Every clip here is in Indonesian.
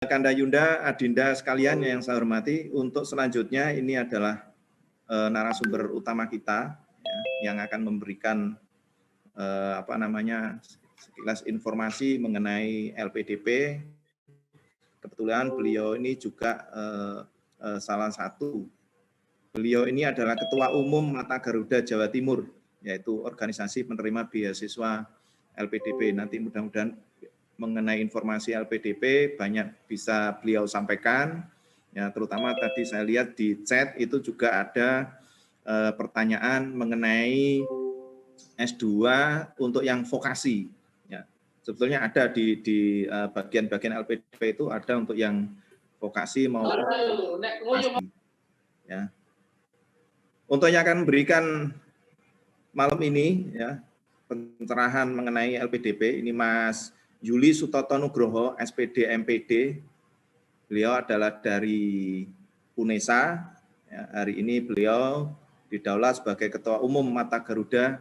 Kanda Yunda, Adinda sekalian yang saya hormati, untuk selanjutnya ini adalah narasumber utama kita ya, yang akan memberikan sekilas informasi mengenai LPDP. Kebetulan beliau ini juga salah satu. Beliau ini adalah Ketua Umum Mata Garuda Jawa Timur, yaitu organisasi penerima beasiswa LPDP. Nanti mudah-mudahan mengenai informasi LPDP banyak bisa beliau sampaikan. Ya, terutama tadi saya lihat di chat itu juga ada pertanyaan mengenai S2 untuk yang vokasi. Ya, sebetulnya ada di bagian-bagian LPDP itu ada untuk yang vokasi maupun vokasi. Ya. Untuk yang akan memberikan malam ini ya pencerahan mengenai LPDP ini Mas Yuli Sutoto Nugroho, SPD MPD. Beliau adalah dari UNESA. Ya, hari ini beliau didaulat sebagai Ketua Umum Mata Garuda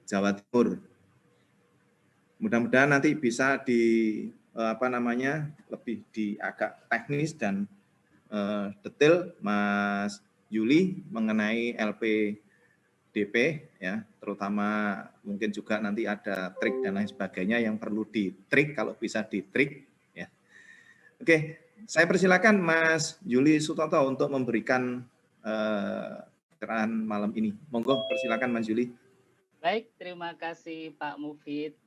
Jawa Timur. Mudah-mudahan nanti bisa lebih di agak teknis dan detail Mas Yuli mengenai LPDP ya, terutama mungkin juga nanti ada trik dan lain sebagainya yang perlu di-trik kalau bisa di-trik ya. Oke, saya persilakan Mas Yuli Sutoto untuk memberikan pencerahan malam ini. Monggo persilakan Mas Yuli. Baik, terima kasih Pak Mufid.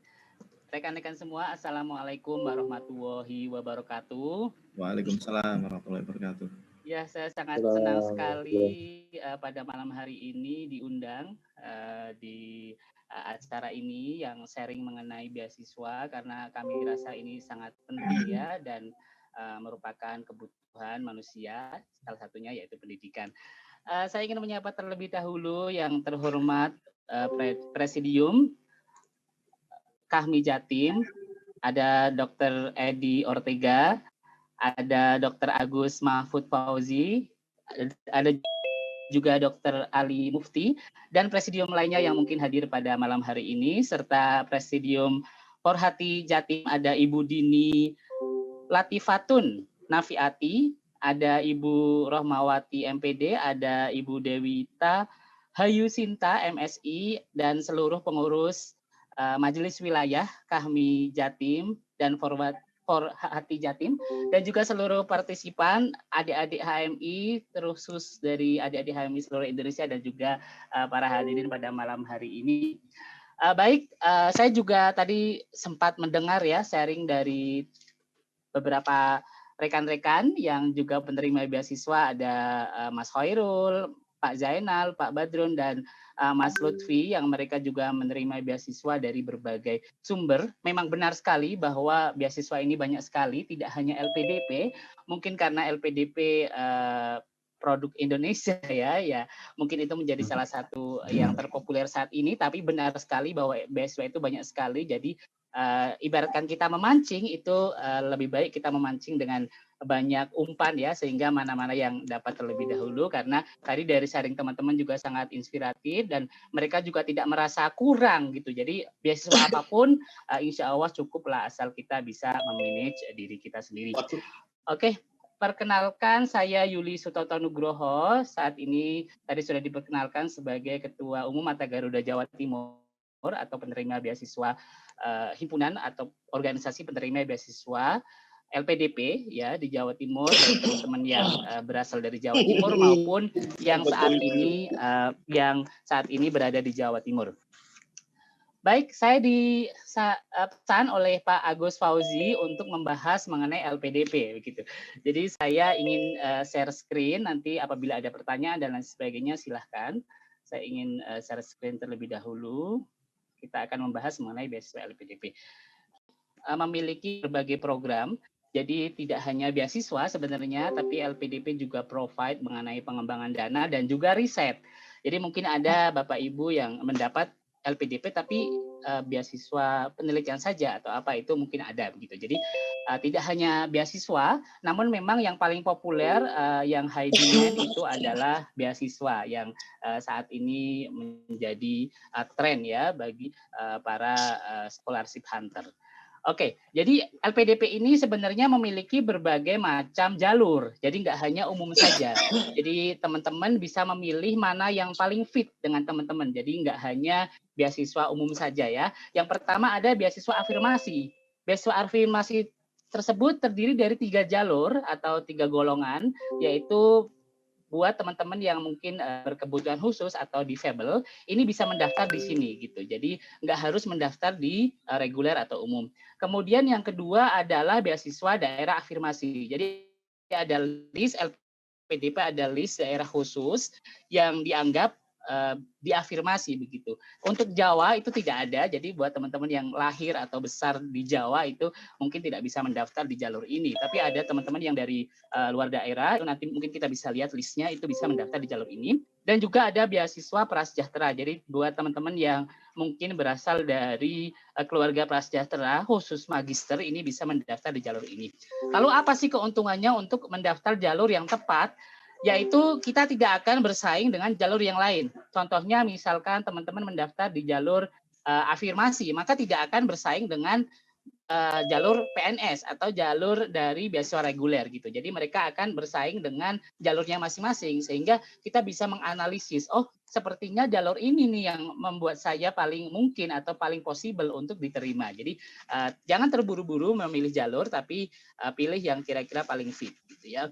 Rekan-rekan semua, Assalamualaikum warahmatullahi wabarakatuh. Waalaikumsalam warahmatullahi wabarakatuh. Ya, saya sangat senang sekali pada malam hari ini diundang di acara ini yang sharing mengenai beasiswa, karena kami rasa ini sangat penting ya, dan merupakan kebutuhan manusia, salah satunya yaitu pendidikan. Saya ingin menyapa terlebih dahulu yang terhormat Presidium Kahmi Jatim, ada Dr. Edi Ortega, ada Dr. Agus Mahfud Fauzi, ada juga Dr. Ali Mufti, dan presidium lainnya yang mungkin hadir pada malam hari ini, serta presidium Porhati Jatim ada Ibu Dini Latifatun Nafiati, ada Ibu Rohmawati MPD, ada Ibu Dewita Hayu Sinta MSI, dan seluruh pengurus Majelis Wilayah Kahmi Jatim dan Porhati Jatim, dan juga seluruh partisipan adik-adik HMI, terkhusus dari adik-adik HMI seluruh Indonesia, dan juga para hadirin pada malam hari ini. Baik, saya juga tadi sempat mendengar ya sharing dari beberapa rekan-rekan yang juga penerima beasiswa, ada Mas Khairul, Pak Zainal, Pak Badrun, dan Mas Lutfi yang mereka juga menerima beasiswa dari berbagai sumber. Memang benar sekali bahwa beasiswa ini banyak sekali, tidak hanya LPDP, mungkin karena LPDP produk Indonesia ya mungkin itu menjadi salah satu yang terpopuler saat ini, tapi benar sekali bahwa beasiswa itu banyak sekali. Jadi ibaratkan kita memancing itu lebih baik kita memancing dengan banyak umpan ya, sehingga mana-mana yang dapat terlebih dahulu, karena tadi dari sharing teman-teman juga sangat inspiratif dan mereka juga tidak merasa kurang gitu. Jadi beasiswa apapun insya Allah cukuplah asal kita bisa memanage diri kita sendiri. Oke. Perkenalkan, saya Yuli Sutoto Nugroho. Saat ini tadi sudah diperkenalkan sebagai Ketua Umum Mata Garuda Jawa Timur atau penerima beasiswa himpunan atau organisasi penerima beasiswa LPDP ya di Jawa Timur, baik teman-teman yang berasal dari Jawa Timur maupun yang saat ini berada di Jawa Timur. Baik, saya dipesan oleh Pak Agus Fauzi untuk membahas mengenai LPDP begitu. Jadi saya ingin share screen, nanti apabila ada pertanyaan dan lain sebagainya silahkan. Saya ingin share screen terlebih dahulu. Kita akan membahas mengenai beasiswa LPDP. Memiliki berbagai program, jadi tidak hanya beasiswa sebenarnya, tapi LPDP juga provide mengenai pengembangan dana dan juga riset. Jadi mungkin ada Bapak Ibu yang mendapat LPDP tapi beasiswa penelitian saja atau apa, itu mungkin ada begitu. Jadi tidak hanya beasiswa, namun memang yang paling populer yang high demand itu adalah beasiswa yang saat ini menjadi tren ya bagi para scholarship hunter. Oke, jadi LPDP ini sebenarnya memiliki berbagai macam jalur, jadi nggak hanya umum saja. Jadi teman-teman bisa memilih mana yang paling fit dengan teman-teman. Jadi nggak hanya beasiswa umum saja ya. Yang pertama ada beasiswa afirmasi. Beasiswa afirmasi tersebut terdiri dari 3 jalur atau 3 golongan, yaitu buat teman-teman yang mungkin berkebutuhan khusus atau disable, ini bisa mendaftar di sini gitu. Jadi nggak harus mendaftar di reguler atau umum. Kemudian yang kedua adalah beasiswa daerah afirmasi. Jadi ada list LPDP, ada list daerah khusus yang dianggap diafirmasi begitu. Untuk Jawa itu tidak ada, jadi buat teman-teman yang lahir atau besar di Jawa itu mungkin tidak bisa mendaftar di jalur ini. Tapi ada teman-teman yang dari luar daerah, itu nanti mungkin kita bisa lihat listnya, itu bisa mendaftar di jalur ini. Dan juga ada beasiswa prasejahtera. Jadi buat teman-teman yang mungkin berasal dari keluarga prasejahtera, khusus magister, ini bisa mendaftar di jalur ini. Lalu apa sih keuntungannya untuk mendaftar jalur yang tepat? Yaitu kita tidak akan bersaing dengan jalur yang lain. Contohnya misalkan teman-teman mendaftar di jalur afirmasi, maka tidak akan bersaing dengan jalur PNS atau jalur dari beasiswa reguler gitu. Jadi mereka akan bersaing dengan jalurnya masing-masing sehingga kita bisa menganalisis, oh sepertinya jalur ini nih yang membuat saya paling mungkin atau paling possible untuk diterima. Jadi jangan terburu-buru memilih jalur, tapi pilih yang kira-kira paling fit gitu ya.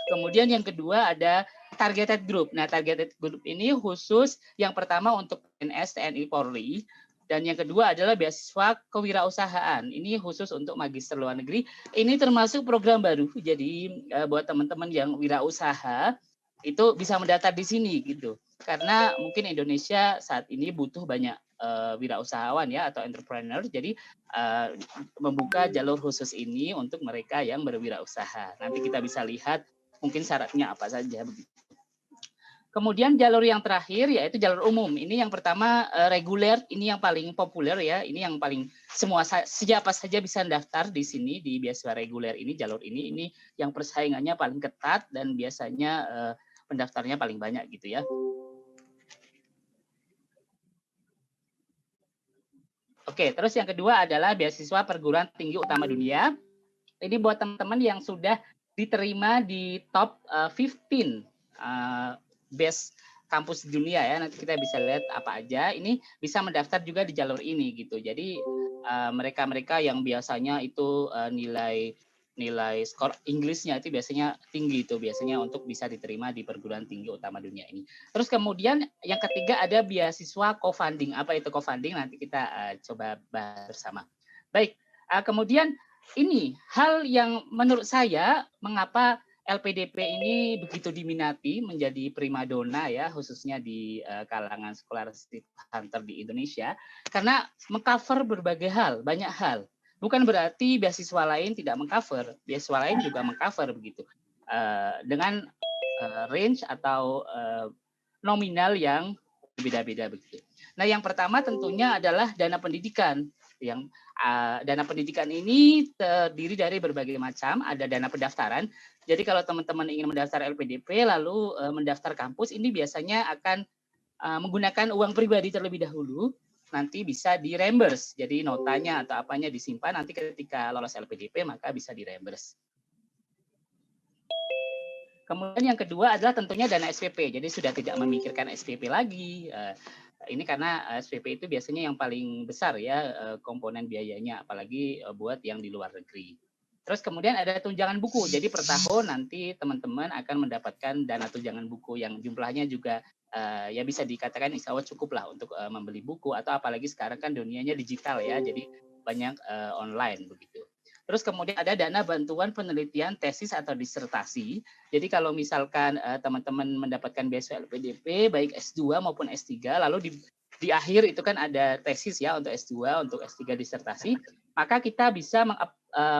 Kemudian yang kedua ada targeted group. Nah, targeted group ini khusus yang pertama untuk PNS, TNI, Polri. Dan yang kedua adalah beasiswa kewirausahaan. Ini khusus untuk magister luar negeri. Ini termasuk program baru. Jadi buat teman-teman yang wirausaha itu bisa mendaftar di sini gitu. Karena mungkin Indonesia saat ini butuh banyak wirausahawan ya atau entrepreneur. Jadi membuka jalur khusus ini untuk mereka yang berwirausaha. Nanti kita bisa lihat mungkin syaratnya apa saja begitu. Kemudian jalur yang terakhir yaitu jalur umum. Ini yang pertama reguler, ini yang paling populer ya. Ini yang paling semua siapa saja bisa daftar di sini di beasiswa reguler ini, jalur ini yang persaingannya paling ketat dan biasanya pendaftarnya paling banyak gitu ya. Oke, terus yang kedua adalah beasiswa perguruan tinggi utama dunia. Ini buat teman-teman yang sudah diterima di top 15 best kampus dunia ya. Nanti kita bisa lihat apa aja. Ini bisa mendaftar juga di jalur ini gitu. Jadi mereka-mereka yang biasanya itu nilai skor Inggrisnya itu biasanya tinggi itu biasanya untuk bisa diterima di perguruan tinggi utama dunia ini. Terus kemudian yang ketiga ada beasiswa co-funding. Apa itu co-funding? Nanti kita coba bahas bersama. Baik, kemudian ini hal yang menurut saya mengapa LPDP ini begitu diminati menjadi primadona ya khususnya di kalangan scholarship hunter di Indonesia karena mengcover berbagai hal, banyak hal. Bukan berarti beasiswa lain tidak mengcover, beasiswa lain juga mengcover begitu dengan range atau nominal yang berbeda-beda begitu. Nah, yang pertama tentunya adalah dana pendidikan. Yang dana pendidikan ini terdiri dari berbagai macam, ada dana pendaftaran. Jadi kalau teman-teman ingin mendaftar LPDP lalu mendaftar kampus, ini biasanya akan menggunakan uang pribadi terlebih dahulu, nanti bisa di reimburse. Jadi notanya atau apanya disimpan, nanti ketika lolos LPDP maka bisa di reimburse. Kemudian yang kedua adalah tentunya dana SPP. Jadi sudah tidak memikirkan SPP lagi. Ini karena SPP itu biasanya yang paling besar ya komponen biayanya, apalagi buat yang di luar negeri. Terus kemudian ada tunjangan buku. Jadi per tahun nanti teman-teman akan mendapatkan dana tunjangan buku yang jumlahnya juga ya bisa dikatakan insya Allah cukup lah untuk membeli buku atau apalagi sekarang kan dunianya digital ya, jadi banyak online begitu. Terus kemudian ada dana bantuan penelitian tesis atau disertasi. Jadi kalau misalkan teman-teman mendapatkan beasiswa LPDP baik S2 maupun S3 lalu di akhir itu kan ada tesis ya untuk S2, untuk S3 disertasi, maka kita bisa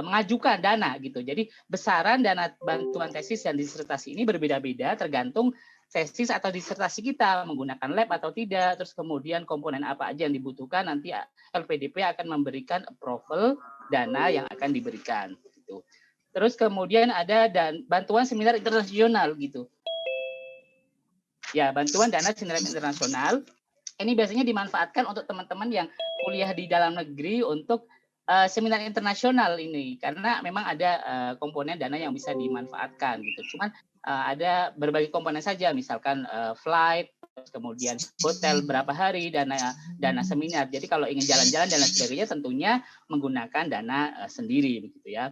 mengajukan dana gitu. Jadi besaran dana bantuan tesis dan disertasi ini berbeda-beda tergantung tesis atau disertasi kita menggunakan lab atau tidak, terus kemudian komponen apa aja yang dibutuhkan, nanti LPDP akan memberikan approval dana yang akan diberikan gitu. Terus kemudian ada bantuan seminar internasional gitu. Ya, bantuan dana seminar internasional ini biasanya dimanfaatkan untuk teman-teman yang kuliah di dalam negeri untuk seminar internasional ini karena memang ada komponen dana yang bisa dimanfaatkan gitu. Cuman ada berbagai komponen saja, misalkan flight, kemudian hotel berapa hari, dana seminar. Jadi kalau ingin jalan-jalan dan lain sebagainya tentunya menggunakan dana sendiri begitu ya.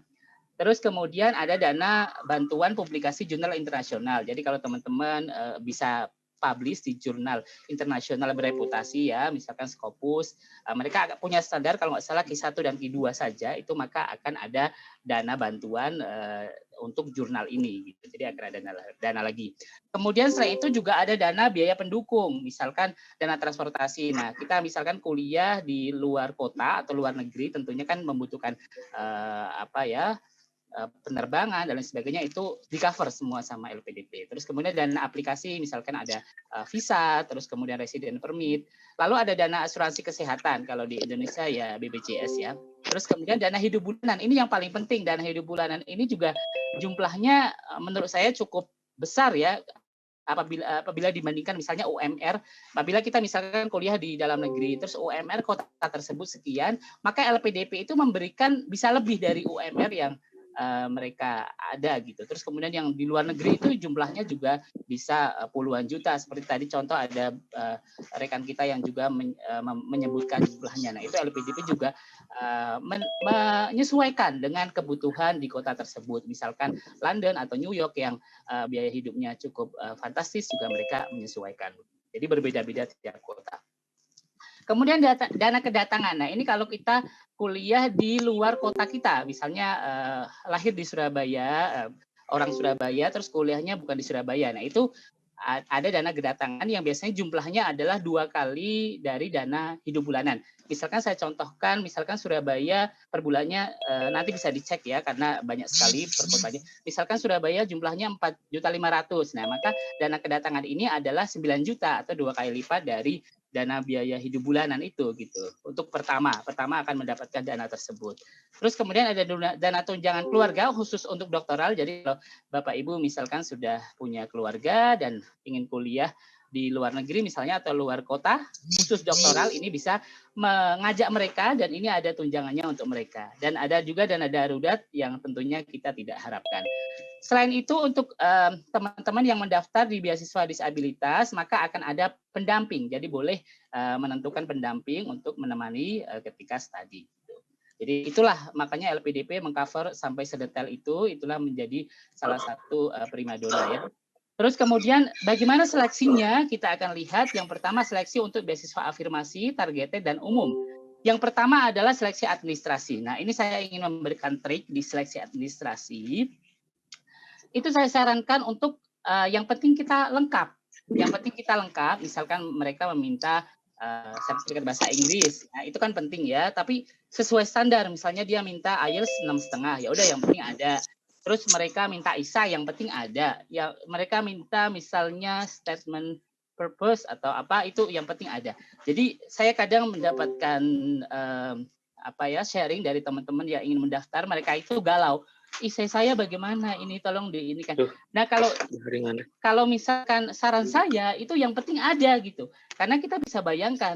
Terus kemudian ada dana bantuan publikasi jurnal internasional. Jadi kalau teman-teman bisa publish di jurnal internasional bereputasi ya, misalkan Scopus, mereka punya standar kalau nggak salah Q1 dan Q2 saja, itu maka akan ada dana bantuan untuk jurnal ini. Gitu. Jadi akan ada dana lagi. Kemudian selain itu juga ada dana biaya pendukung, misalkan dana transportasi. Nah kita misalkan kuliah di luar kota atau luar negeri, tentunya kan membutuhkan penerbangan dan lain sebagainya, itu di cover semua sama LPDP. Terus kemudian dana aplikasi, misalkan ada visa, terus kemudian resident permit. Lalu ada dana asuransi kesehatan, kalau di Indonesia ya BPJS ya. Terus kemudian dana hidup bulanan, ini yang paling penting. Dana hidup bulanan ini juga jumlahnya menurut saya cukup besar ya, apabila dibandingkan misalnya UMR, apabila kita misalkan kuliah di dalam negeri, terus UMR kota tersebut sekian, maka LPDP itu memberikan bisa lebih dari UMR yang mereka ada gitu. Terus kemudian yang di luar negeri itu jumlahnya juga bisa puluhan juta. Seperti tadi contoh ada rekan kita yang juga menyebutkan jumlahnya. Nah itu LPDP juga menyesuaikan dengan kebutuhan di kota tersebut. Misalkan London atau New York yang biaya hidupnya cukup fantastis, juga mereka menyesuaikan. Jadi berbeda-beda tiap kota. Kemudian dana kedatangan. Nah, ini kalau kita kuliah di luar kota kita, misalnya lahir di Surabaya, orang Surabaya, terus kuliahnya bukan di Surabaya. Nah, itu ada dana kedatangan yang biasanya jumlahnya adalah 2 kali dari dana hidup bulanan. Misalkan saya contohkan, misalkan Surabaya per bulannya nanti bisa dicek ya, karena banyak sekali per kotanya. Misalkan Surabaya jumlahnya 4.500.000. Nah, maka dana kedatangan ini adalah 9 juta atau 2 kali lipat dari dana biaya hidup bulanan itu gitu. Untuk pertama akan mendapatkan dana tersebut. Terus kemudian ada dana tunjangan keluarga khusus untuk doktoral. Jadi kalau Bapak Ibu misalkan sudah punya keluarga dan ingin kuliah di luar negeri misalnya atau luar kota, khusus doktoral ini bisa mengajak mereka dan ini ada tunjangannya untuk mereka. Dan ada juga dana darurat yang tentunya kita tidak harapkan. Selain itu untuk teman-teman yang mendaftar di beasiswa disabilitas maka akan ada pendamping. Jadi boleh menentukan pendamping untuk menemani ketika studi. Jadi itulah makanya LPDP mengcover sampai sedetail itu, itulah menjadi salah satu primadona ya. Terus kemudian bagaimana seleksinya? Kita akan lihat yang pertama seleksi untuk beasiswa afirmasi, targeted dan umum. Yang pertama adalah seleksi administrasi. Nah, ini saya ingin memberikan trik di seleksi administrasi. Itu saya sarankan untuk yang penting kita lengkap. Yang penting kita lengkap, misalkan mereka meminta sertifikat bahasa Inggris. Nah, itu kan penting ya, tapi sesuai standar. Misalnya dia minta IELTS 6,5, ya udah yang penting ada. Terus mereka minta ISA, yang penting ada. Ya, mereka minta misalnya statement purpose atau apa, itu yang penting ada. Jadi saya kadang mendapatkan sharing dari teman-teman yang ingin mendaftar, mereka itu galau. Isai saya bagaimana ini, tolong di ini kan. Nah kalau misalkan saran saya itu yang penting ada gitu, karena kita bisa bayangkan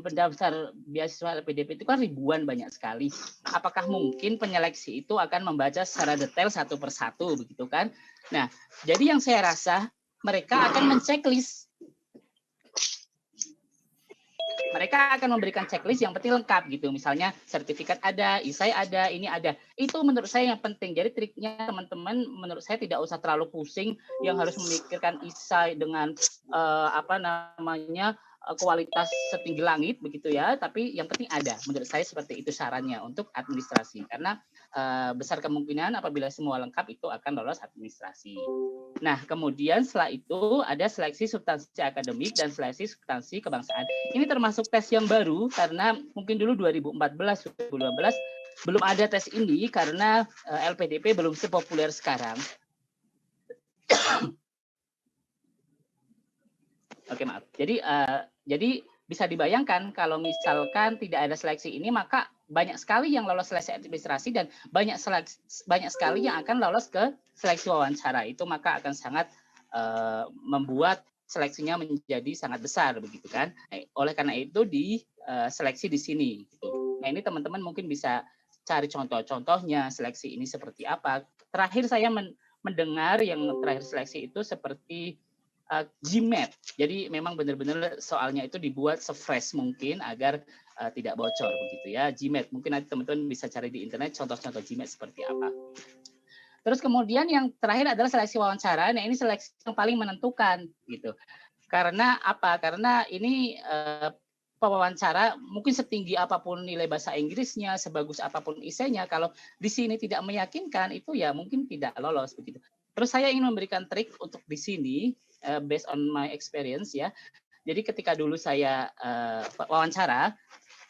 pendaftar beasiswa LPDP itu kan ribuan, banyak sekali. Apakah mungkin penyeleksi itu akan membaca secara detail satu persatu begitu kan? Nah jadi yang saya rasa mereka akan menceklis. Mereka akan memberikan checklist yang penting lengkap gitu. Misalnya sertifikat ada, ISAI ada, ini ada. Itu menurut saya yang penting. Jadi triknya teman-teman menurut saya tidak usah terlalu pusing yang harus memikirkan ISAI dengan kualitas setinggi langit begitu ya, tapi yang penting ada. Menurut saya seperti itu sarannya untuk administrasi, karena besar kemungkinan apabila semua lengkap itu akan lolos administrasi. Nah kemudian setelah itu ada seleksi substansi akademik dan seleksi substansi kebangsaan. Ini termasuk tes yang baru karena mungkin dulu 2014 2015 belum ada tes ini karena LPDP belum sepopuler sekarang. Oke, maaf. Jadi bisa dibayangkan kalau misalkan tidak ada seleksi ini, maka banyak sekali yang lolos seleksi administrasi dan banyak sekali yang akan lolos ke seleksi wawancara. Itu maka akan sangat membuat seleksinya menjadi sangat besar begitu kan. Oleh karena itu seleksi di sini. Gitu. Nah ini teman-teman mungkin bisa cari contoh-contohnya seleksi ini seperti apa. Terakhir saya mendengar yang terakhir seleksi itu seperti GMAT. Jadi memang benar-benar soalnya itu dibuat se-fresh mungkin agar tidak bocor begitu ya. GMAT, mungkin nanti teman-teman bisa cari di internet contoh-contoh GMAT seperti apa. Terus kemudian yang terakhir adalah seleksi wawancara. Nah, ini seleksi yang paling menentukan gitu. Karena apa? Karena ini pewawancara mungkin setinggi apapun nilai bahasa Inggrisnya, sebagus apapun esainya, kalau di sini tidak meyakinkan itu ya mungkin tidak lolos begitu. Terus saya ingin memberikan trik untuk di sini based on my experience ya. Jadi ketika dulu saya wawancara,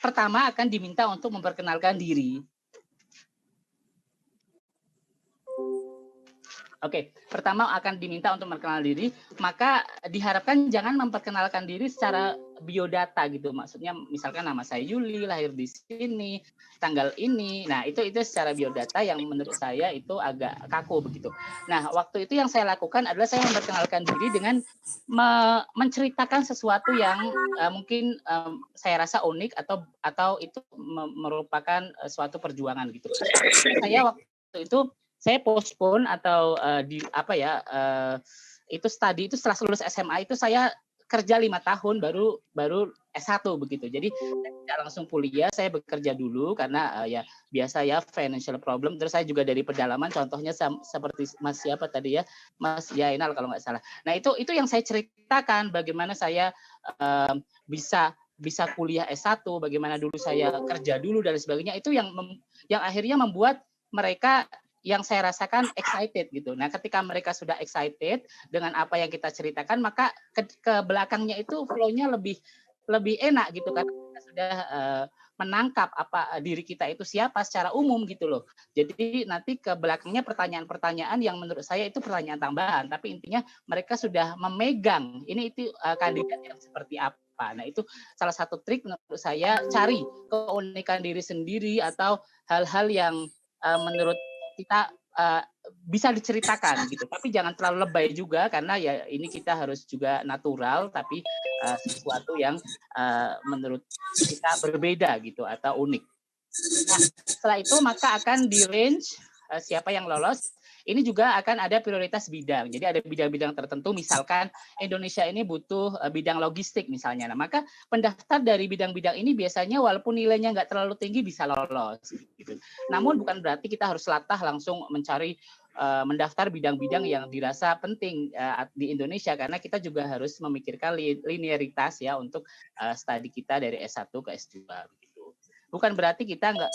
pertama akan diminta untuk memperkenalkan diri. Oke, pertama akan diminta untuk memperkenalkan diri, maka diharapkan jangan memperkenalkan diri secara biodata gitu. Maksudnya misalkan nama saya Yuli, lahir di sini, tanggal ini. Nah, itu secara biodata yang menurut saya itu agak kaku begitu. Nah, waktu itu yang saya lakukan adalah saya memperkenalkan diri dengan menceritakan sesuatu yang mungkin saya rasa unik atau itu merupakan suatu perjuangan gitu. Saya waktu itu saya postpone atau itu studi itu setelah lulus SMA itu saya kerja 5 tahun baru S1 begitu. Jadi tidak langsung kuliah, saya bekerja dulu karena ya biasa ya financial problem. Terus saya juga dari pedalaman, contohnya seperti Mas siapa tadi ya, Mas Yainal kalau nggak salah. Nah itu yang saya ceritakan bagaimana saya bisa kuliah S1, bagaimana dulu saya kerja dulu dan sebagainya. Itu yang akhirnya membuat mereka yang saya rasakan excited gitu. Nah, ketika mereka sudah excited dengan apa yang kita ceritakan, maka ke belakangnya itu flow-nya lebih enak gitu kan. Kita sudah menangkap apa diri kita itu siapa secara umum gitu loh. Jadi nanti ke belakangnya pertanyaan-pertanyaan yang menurut saya itu pertanyaan tambahan, tapi intinya mereka sudah memegang ini itu kandidat yang seperti apa. Nah, itu salah satu trik menurut saya, cari keunikan diri sendiri atau hal-hal yang menurut kita bisa diceritakan gitu, tapi jangan terlalu lebay juga karena ya ini kita harus juga natural, tapi sesuatu yang menurut kita berbeda gitu atau unik. Nah, setelah itu maka akan di range siapa yang lolos. Ini juga akan ada prioritas bidang. Jadi ada bidang-bidang tertentu, misalkan Indonesia ini butuh bidang logistik misalnya. Nah, maka pendaftar dari bidang-bidang ini biasanya walaupun nilainya nggak terlalu tinggi bisa lolos. Gitu. Namun bukan berarti kita harus latah langsung mencari mendaftar bidang-bidang yang dirasa penting di Indonesia, karena kita juga harus memikirkan linearitas ya untuk studi kita dari S1 ke S2. Bukan berarti kita nggak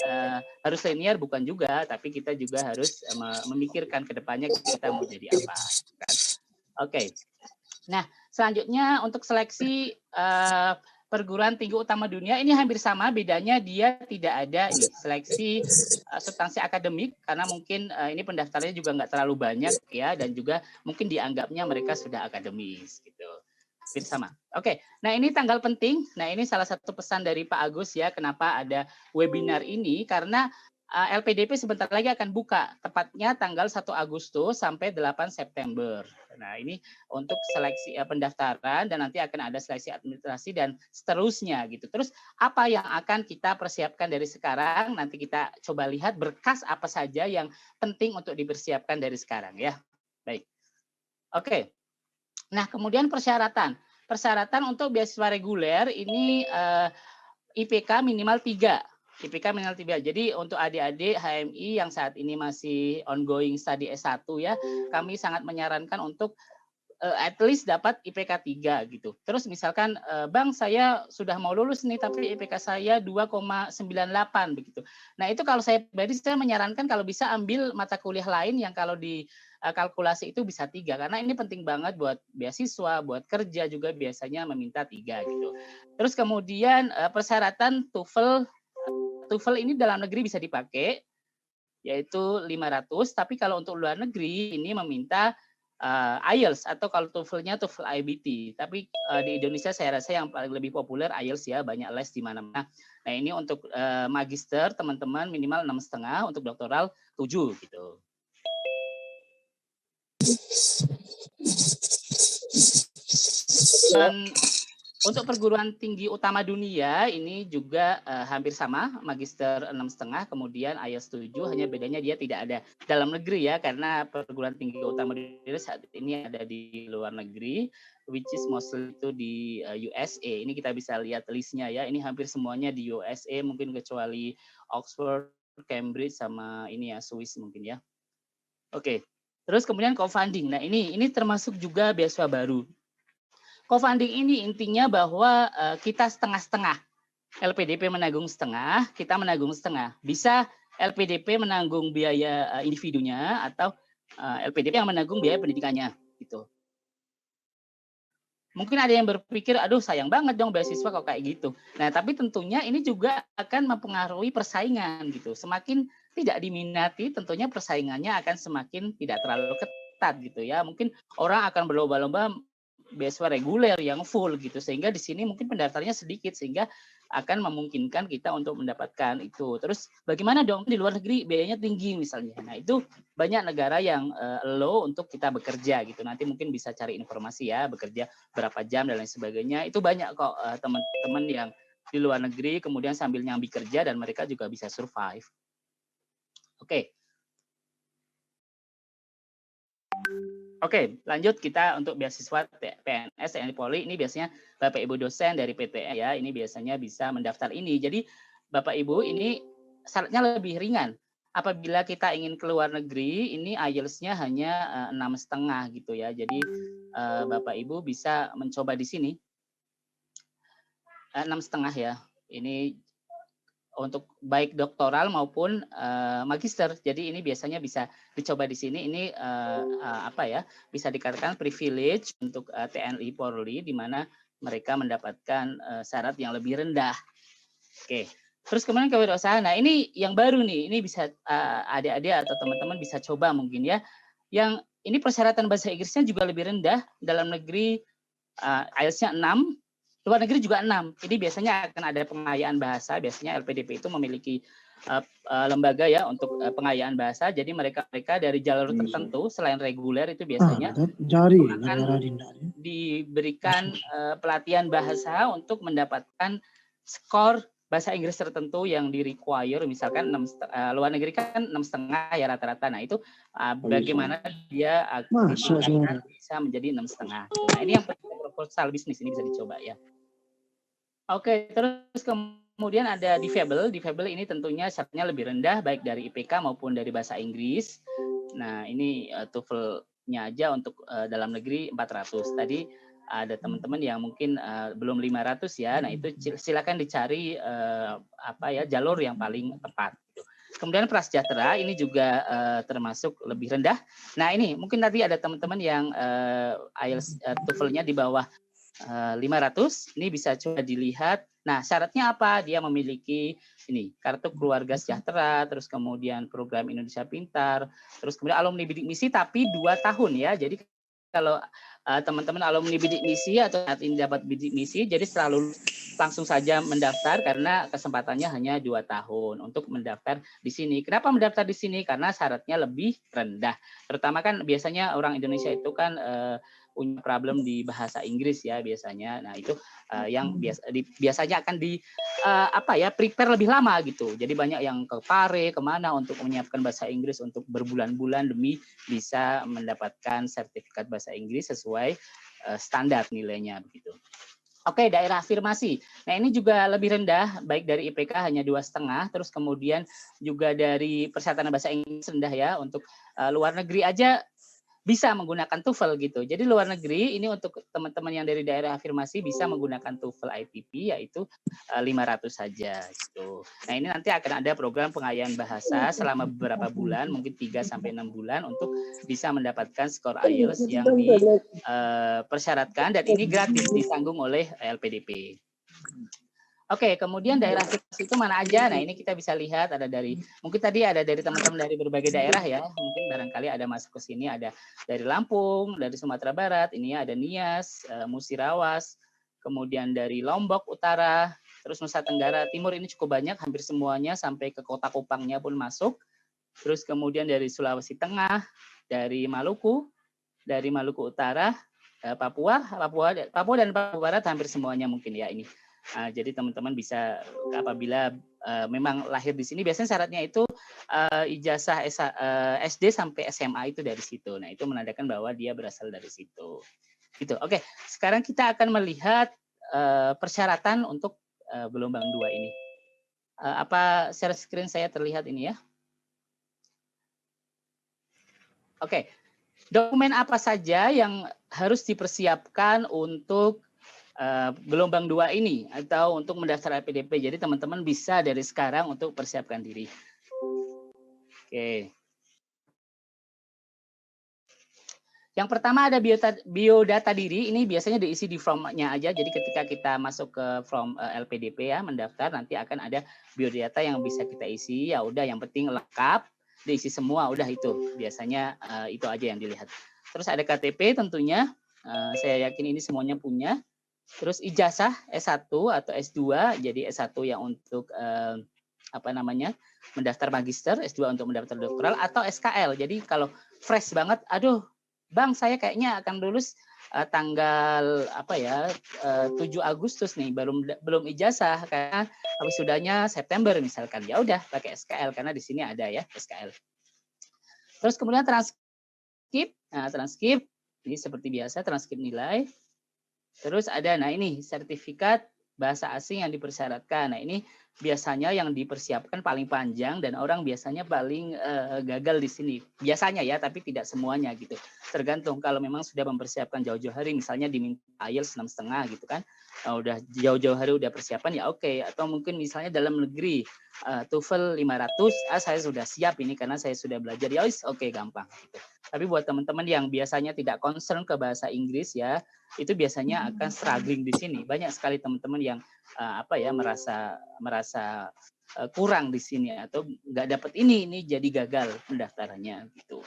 harus linear, bukan juga, tapi kita juga harus memikirkan ke depannya kita mau jadi apa. Kan? Oke. Nah, selanjutnya untuk seleksi perguruan tinggi utama dunia ini hampir sama, bedanya dia tidak ada ini seleksi substansi akademik karena mungkin ini pendaftarnya juga nggak terlalu banyak ya, dan juga mungkin dianggapnya mereka sudah akademis gitu. Sama. Oke, nah ini tanggal penting. Nah ini salah satu pesan dari Pak Agus ya, kenapa ada webinar ini, karena LPDP sebentar lagi akan buka, tepatnya tanggal 1 Agustus sampai 8 September. Nah ini untuk seleksi pendaftaran dan nanti akan ada seleksi administrasi dan seterusnya gitu. Terus apa yang akan kita persiapkan dari sekarang? Nanti kita coba lihat berkas apa saja yang penting untuk dipersiapkan dari sekarang ya. Baik. Oke. Nah, kemudian persyaratan untuk beasiswa reguler ini IPK minimal 3. IPK minimal 3. Jadi untuk adik-adik HMI yang saat ini masih ongoing study S1 ya, kami sangat menyarankan untuk at least dapat IPK 3 gitu. Terus misalkan Bang, saya sudah mau lulus nih tapi IPK saya 2,98 begitu. Nah, itu kalau saya pribadi saya menyarankan kalau bisa ambil mata kuliah lain yang kalau di kalkulasi itu bisa 3, karena ini penting banget buat beasiswa, buat kerja juga biasanya meminta 3 gitu. Terus kemudian persyaratan TOEFL ini dalam negeri bisa dipakai yaitu 500, tapi kalau untuk luar negeri ini meminta IELTS atau kalau TOEFL-nya TOEFL IBT. Tapi di Indonesia saya rasa yang paling lebih populer IELTS ya, banyak les di mana-mana. Nah, ini untuk magister teman-teman minimal 6,5, untuk doktoral 7 gitu. Dan Untuk perguruan tinggi utama dunia ini juga hampir sama, magister 6,5, kemudian IELTS 7, hanya bedanya dia tidak ada dalam negeri ya, karena perguruan tinggi utama dunia saat ini ada di luar negeri, which is mostly itu di USA. Ini kita bisa lihat listnya ya, ini hampir semuanya di USA, mungkin kecuali Oxford, Cambridge, sama ini ya, Swiss mungkin ya. Oke, terus kemudian co-funding. Nah ini termasuk juga beasiswa baru. Co-funding ini intinya bahwa kita setengah-setengah. LPDP menanggung setengah, kita menanggung setengah. Bisa LPDP menanggung biaya individunya atau LPDP yang menanggung biaya pendidikannya gitu. Mungkin ada yang berpikir, aduh sayang banget dong beasiswa kok kayak gitu. Nah, tapi tentunya ini juga akan mempengaruhi persaingan gitu. Semakin tidak diminati, tentunya persaingannya akan semakin tidak terlalu ketat gitu ya. Mungkin orang akan berlomba-lomba beasiswa reguler yang full gitu, sehingga di sini mungkin pendaftarnya sedikit, sehingga akan memungkinkan kita untuk mendapatkan itu. Terus bagaimana dong di luar negeri biayanya tinggi misalnya. Nah itu banyak negara yang low untuk kita bekerja gitu. Nanti mungkin bisa cari informasi ya, bekerja berapa jam dan lain sebagainya. Itu banyak kok teman-teman yang di luar negeri kemudian sambil nyambi kerja dan mereka juga bisa survive. Oke. Oke, lanjut kita untuk beasiswa PNS TNI Polri. Ini biasanya Bapak Ibu dosen dari PTN ya, ini biasanya bisa mendaftar ini. Jadi Bapak Ibu ini syaratnya lebih ringan. Apabila kita ingin ke luar negeri, ini IELTS-nya hanya 6,5 gitu ya. Jadi Bapak Ibu bisa mencoba di sini 6,5 ya. Ini untuk baik doktoral maupun magister. Jadi ini biasanya bisa dicoba di sini. Ini apa ya? Bisa dikatakan privilege untuk TNI Polri, di mana mereka mendapatkan syarat yang lebih rendah. Oke. Terus kemudian kewirausahaan. Nah ini yang baru nih. Ini bisa adik-adik atau teman-teman bisa coba mungkin ya. Yang ini persyaratan bahasa Inggrisnya juga lebih rendah. Dalam negeri IELTS-nya 6. Luar negeri juga 6. Ini biasanya akan ada pengayaan bahasa. Biasanya LPDP itu memiliki lembaga ya untuk pengayaan bahasa. Jadi mereka dari jalur tertentu selain reguler itu biasanya akan diberikan pelatihan bahasa untuk mendapatkan skor bahasa Inggris tertentu yang di-require. Misalkan luar negeri kan 6,5 ya rata-rata. Nah itu bagaimana dia akan bisa menjadi 6,5. Nah ini yang proposal bisnis ini bisa dicoba ya. Oke, terus kemudian ada difabel. Difabel ini tentunya syaratnya lebih rendah, baik dari IPK maupun dari bahasa Inggris. Nah, ini TOEFL-nya aja untuk dalam negeri 400. Tadi ada teman-teman yang mungkin belum 500 ya. Nah, itu silakan dicari jalur yang paling tepat. Kemudian prasejahtera ini juga termasuk lebih rendah. Nah, ini mungkin tadi ada teman-teman yang IELTS TOEFL-nya di bawah 500, ini bisa coba dilihat. Nah, syaratnya apa? Dia memiliki ini kartu keluarga sejahtera, terus kemudian program Indonesia Pintar, terus kemudian alumni bidik misi tapi 2 tahun ya. Jadi kalau teman-teman alumni bidik misi atau saat ini dapat bidik misi, jadi selalu langsung saja mendaftar karena kesempatannya hanya 2 tahun untuk mendaftar di sini. Kenapa mendaftar di sini? Karena syaratnya lebih rendah. Terutama kan biasanya orang Indonesia itu kan punya problem di bahasa Inggris ya biasanya. Nah itu yang biasanya akan prepare lebih lama gitu. Jadi banyak yang ke Pare kemana untuk menyiapkan bahasa Inggris untuk berbulan-bulan demi bisa mendapatkan sertifikat bahasa Inggris sesuai standar nilainya begitu. Oke, daerah afirmasi. Nah ini juga lebih rendah, baik dari IPK hanya 2,5, terus kemudian juga dari persyaratan bahasa Inggris rendah ya. Untuk luar negeri aja bisa menggunakan TOEFL gitu. Jadi luar negeri ini untuk teman-teman yang dari daerah afirmasi bisa menggunakan TOEFL ITP yaitu 500 saja gitu. Nah, ini nanti akan ada program pengayaan bahasa selama beberapa bulan, mungkin 3 sampai 6 bulan untuk bisa mendapatkan skor IELTS yang dipersyaratkan dan ini gratis ditanggung oleh LPDP. Oke, kemudian daerah afirmasi itu mana aja? Nah, ini kita bisa lihat ada dari, mungkin tadi ada dari teman-teman dari berbagai daerah ya. Mungkin barangkali ada masuk ke sini, ada dari Lampung, dari Sumatera Barat, ini ada Nias, Musirawas, kemudian dari Lombok Utara, terus Nusa Tenggara Timur ini cukup banyak, hampir semuanya sampai ke Kota Kupangnya pun masuk. Terus kemudian dari Sulawesi Tengah, dari Maluku Utara, Papua dan Papua Barat hampir semuanya mungkin ya ini. Jadi teman-teman bisa apabila memang lahir di sini, biasanya syaratnya itu ijazah SD sampai SMA itu dari situ. Nah, itu menandakan bahwa dia berasal dari situ. Gitu. Oke, sekarang kita akan melihat persyaratan untuk gelombang 2 ini. Apa share screen saya terlihat ini ya? Oke. Dokumen apa saja yang harus dipersiapkan untuk gelombang 2 ini atau untuk mendaftar LPDP. Jadi teman-teman bisa dari sekarang untuk persiapkan diri. Oke. Yang pertama ada biodata diri. Ini biasanya diisi di form-nya aja. Jadi ketika kita masuk ke form LPDP ya, mendaftar, nanti akan ada biodata yang bisa kita isi. Ya udah, yang penting lengkap, diisi semua. Udah itu. Biasanya itu aja yang dilihat. Terus ada KTP tentunya. Saya yakin ini semuanya punya. Terus ijazah S1 atau S2. Jadi S1 yang untuk mendaftar magister, S2 untuk mendaftar doktoral, atau SKL. Jadi kalau fresh banget, aduh, Bang, saya kayaknya akan lulus tanggal 7 Agustus nih, belum ijazah karena wisudanya September misalkan. Ya udah pakai SKL karena di sini ada ya SKL. Terus kemudian transkrip. Nah, transkrip ini seperti biasa, transkrip nilai. Terus ada ini sertifikat bahasa asing yang dipersyaratkan. Nah, ini biasanya yang dipersiapkan paling panjang dan orang biasanya paling gagal di sini. Biasanya ya, tapi tidak semuanya gitu. Tergantung kalau memang sudah mempersiapkan jauh-jauh hari, misalnya diminta IELTS 6,5 gitu kan. Udah jauh-jauh hari udah persiapan ya oke. Atau mungkin misalnya dalam negeri TOEFL 500, saya sudah siap ini karena saya sudah belajar. Ya oke, gampang gitu. Tapi buat teman-teman yang biasanya tidak concern ke bahasa Inggris ya, itu biasanya akan struggling di sini. Banyak sekali teman-teman yang merasa kurang di sini atau nggak dapat ini jadi gagal pendaftarannya gitu.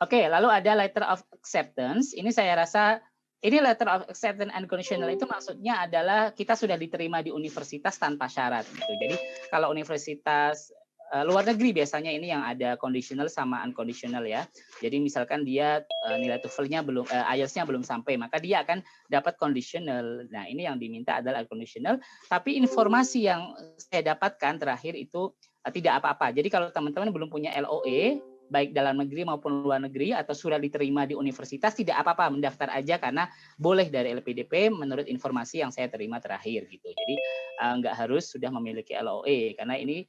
Oke, lalu ada letter of acceptance. Ini saya rasa ini letter of acceptance and conditional itu maksudnya adalah kita sudah diterima di universitas tanpa syarat gitu. Jadi kalau universitas luar negeri biasanya ini yang ada conditional sama unconditional ya. Jadi misalkan dia nilai TOEFL-nya belum IELTS-nya belum sampai, maka dia akan dapat conditional. Nah, ini yang diminta adalah unconditional, tapi informasi yang saya dapatkan terakhir itu tidak apa-apa. Jadi kalau teman-teman belum punya LOE baik dalam negeri maupun luar negeri atau sudah diterima di universitas, tidak apa-apa, mendaftar aja karena boleh dari LPDP menurut informasi yang saya terima terakhir gitu. Jadi nggak harus sudah memiliki LOE karena ini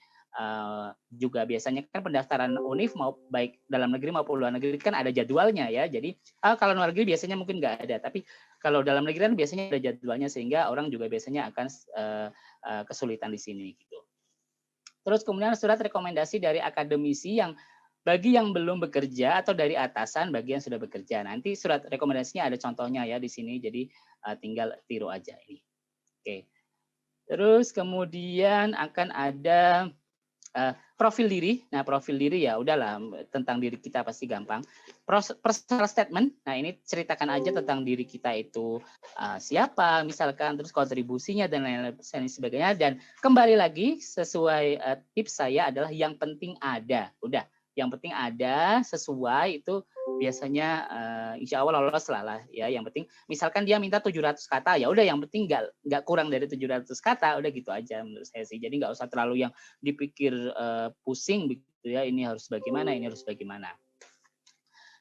juga biasanya kan pendaftaran UNIF mau baik dalam negeri maupun luar negeri kan ada jadwalnya ya. Jadi kalau luar negeri biasanya mungkin nggak ada, tapi kalau dalam negeri kan biasanya ada jadwalnya sehingga orang juga biasanya akan kesulitan di sini gitu. Terus kemudian surat rekomendasi dari akademisi yang bagi yang belum bekerja atau dari atasan bagi yang sudah bekerja. Nanti surat rekomendasinya ada contohnya ya di sini, jadi tinggal tiru aja ini. Oke. Terus kemudian akan ada profil diri. Nah, profil diri ya udahlah, tentang diri kita pasti gampang. Personal statement. Nah, ini ceritakan aja tentang diri kita itu siapa, misalkan, terus kontribusinya dan lain-lain sebagainya. Dan kembali lagi sesuai tips saya adalah yang penting ada. Udah, yang penting ada sesuai itu biasanya insya Allah lolos lah ya. Yang penting misalkan dia minta 700 kata, ya udah yang penting nggak kurang dari 700 kata, udah gitu aja menurut saya sih. Jadi nggak usah terlalu yang dipikir pusing begitu ya, ini harus bagaimana, ini harus bagaimana.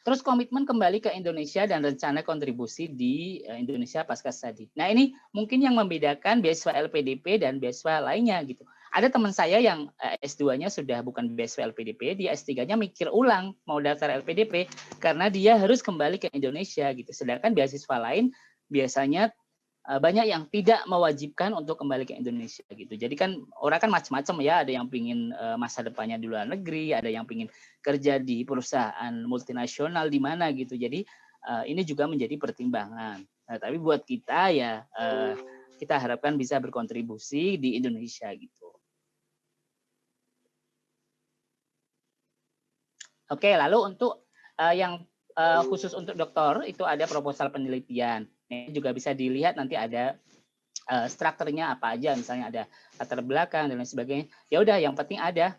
Terus komitmen kembali ke Indonesia dan rencana kontribusi di Indonesia pasca studi. Nah, ini mungkin yang membedakan beasiswa LPDP dan beasiswa lainnya gitu. Ada teman saya yang S2-nya sudah bukan beasiswa LPDP, dia S3-nya mikir ulang mau daftar LPDP karena dia harus kembali ke Indonesia gitu. Sedangkan beasiswa lain biasanya banyak yang tidak mewajibkan untuk kembali ke Indonesia gitu. Jadi kan orang kan macam-macam ya, ada yang pingin masa depannya di luar negeri, ada yang pingin kerja di perusahaan multinasional di mana gitu. Jadi ini juga menjadi pertimbangan. Nah, tapi buat kita ya kita harapkan bisa berkontribusi di Indonesia gitu. Oke, lalu untuk yang khusus untuk doktor itu ada proposal penelitian. Ini juga bisa dilihat nanti ada strukturnya apa aja, misalnya ada latar belakang dan lain sebagainya. Ya udah, yang penting ada.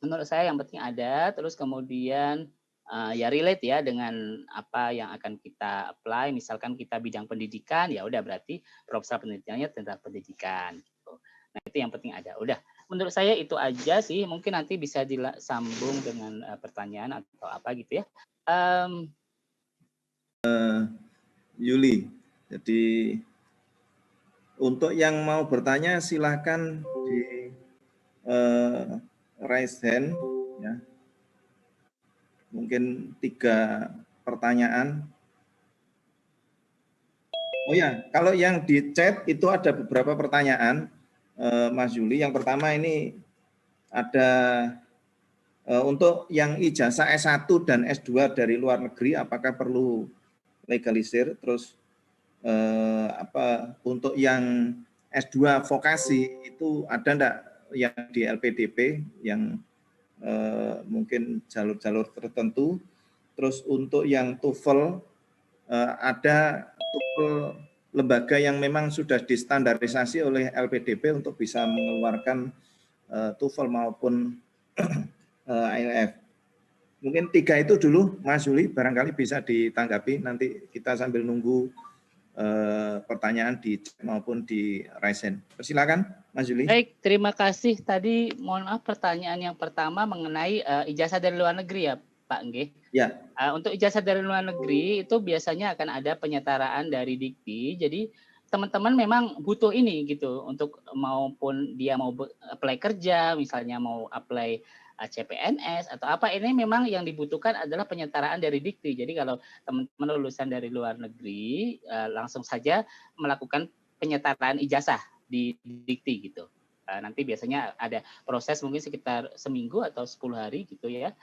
Menurut saya yang penting ada. Terus kemudian ya relate ya dengan apa yang akan kita apply. Misalkan kita bidang pendidikan, ya udah berarti proposal penelitiannya tentang pendidikan. Gitu. Nah itu yang penting ada. Udah, menurut saya itu aja sih. Mungkin nanti bisa disambung dengan pertanyaan atau apa gitu ya. Yuli, jadi untuk yang mau bertanya silahkan di raise hand, ya. Mungkin 3 pertanyaan. Oh ya, kalau yang di chat itu ada beberapa pertanyaan, Mas Yuli. Yang pertama ini ada untuk yang ijazah S1 dan S2 dari luar negeri, apakah perlu legalisir? Terus untuk yang S2 vokasi itu ada enggak yang di LPDP yang mungkin jalur-jalur tertentu. Terus untuk yang TOEFL ada TOEFL lembaga yang memang sudah distandarisasi oleh LPDP untuk bisa mengeluarkan TOEFL maupun IELTS. Mungkin 3 itu dulu, Mas Yuli, barangkali bisa ditanggapi. Nanti kita sambil nunggu pertanyaan di chat maupun di raise hand. Silakan, Mas Yuli. Baik, terima kasih. Tadi mohon maaf pertanyaan yang pertama mengenai ijazah dari luar negeri ya, Pak Nggih. Ya. Untuk ijazah dari luar negeri itu biasanya akan ada penyetaraan dari Dikti. Jadi teman-teman memang butuh ini gitu untuk maupun dia mau apply kerja, misalnya mau apply CPNS atau apa, ini memang yang dibutuhkan adalah penyetaraan dari Dikti. Jadi kalau teman-teman lulusan dari luar negeri langsung saja melakukan penyetaraan ijazah di Dikti gitu. Nanti biasanya ada proses mungkin sekitar seminggu atau 10 hari gitu ya,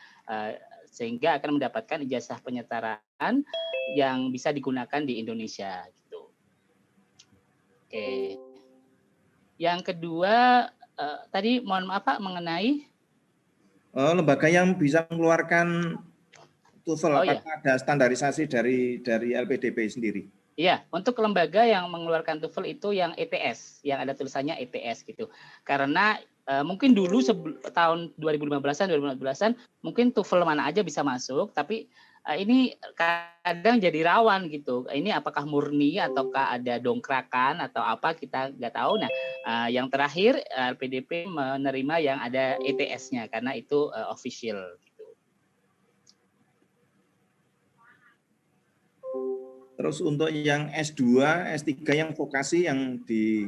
sehingga akan mendapatkan ijazah penyetaraan yang bisa digunakan di Indonesia gitu. Oke. Yang kedua tadi mohon maaf Pak mengenai lembaga yang bisa mengeluarkan TOEFL, apakah iya. ada standarisasi dari LPDP sendiri? Iya, untuk lembaga yang mengeluarkan TOEFL itu yang ETS, yang ada tulisannya ETS gitu. Karena mungkin dulu tahun 2015-an, 2014-an mungkin TOEFL mana aja bisa masuk, tapi ini kadang jadi rawan gitu. Ini apakah murni ataukah ada dongkrakan atau apa kita nggak tahu. Nah, yang terakhir LPDP menerima yang ada ETS-nya karena itu official. Terus untuk yang S2, S3 yang vokasi yang di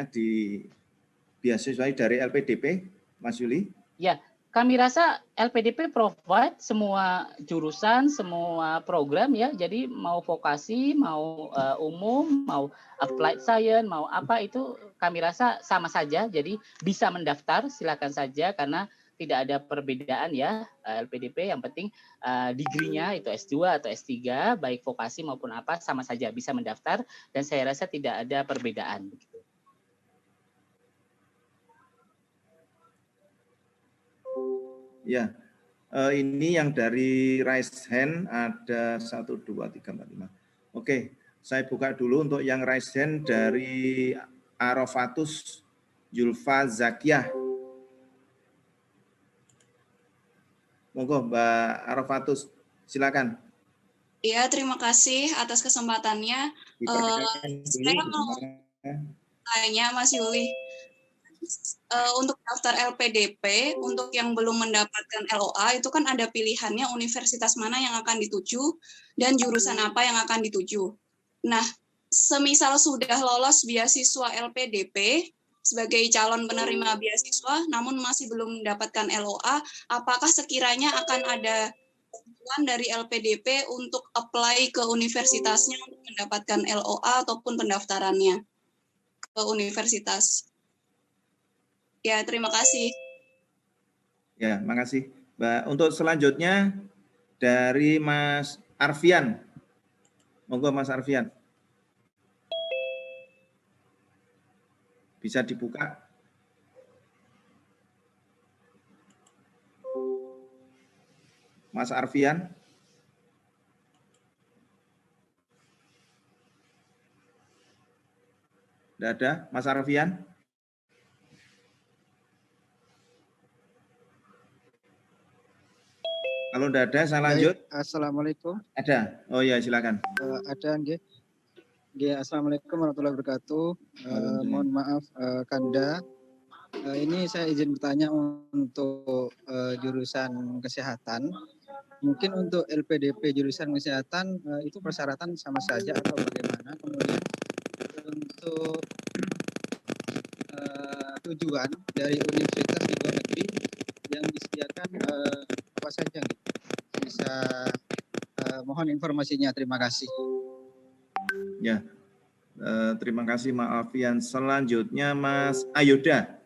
di beasiswai dari LPDP, Mas Yuli? Ya, kami rasa LPDP provide semua jurusan, semua program ya. Jadi mau vokasi, mau umum, mau applied science, mau apa itu kami rasa sama saja. Jadi bisa mendaftar, silakan saja karena tidak ada perbedaan ya LPDP. Yang penting degree-nya itu S2 atau S3, baik vokasi maupun apa sama saja bisa mendaftar dan saya rasa tidak ada perbedaan. Ya, ini yang dari raise hand ada 1, 2, 3, 4, 5. Oke, saya buka dulu untuk yang raise hand dari Arofatus Julfa Zakiah. Monggo Mbak Arofatus, silakan. Ya, terima kasih atas kesempatannya. Saya mau tanya Mas Yuli, untuk daftar LPDP, untuk yang belum mendapatkan LOA, itu kan ada pilihannya universitas mana yang akan dituju dan jurusan apa yang akan dituju. Nah, semisal sudah lolos beasiswa LPDP sebagai calon penerima beasiswa, namun masih belum mendapatkan LOA, apakah sekiranya akan ada kebutuhan dari LPDP untuk apply ke universitasnya untuk mendapatkan LOA ataupun pendaftarannya ke universitas? Ya, terima kasih. Ya, makasih. Mbak, untuk selanjutnya dari Mas Arfian. Monggo Mas Arfian. Bisa dibuka. Mas Arfian. Tidak ada, Mas Arfian? Kalau tidak ada, saya lanjut. Assalamualaikum. Ada? Oh ya, silakan. Ada, nggih. Assalamualaikum warahmatullahi wabarakatuh. Mohon maaf, Kanda. Ini saya izin bertanya untuk jurusan kesehatan. Mungkin untuk LPDP jurusan kesehatan itu persyaratan sama saja atau bagaimana? Kemudian untuk tujuan dari universitas di luar negeri yang disediakan apa saja? Bisa mohon informasinya. Terima kasih. Ya, terima kasih Mas Alfian. Selanjutnya Mas Ayoda.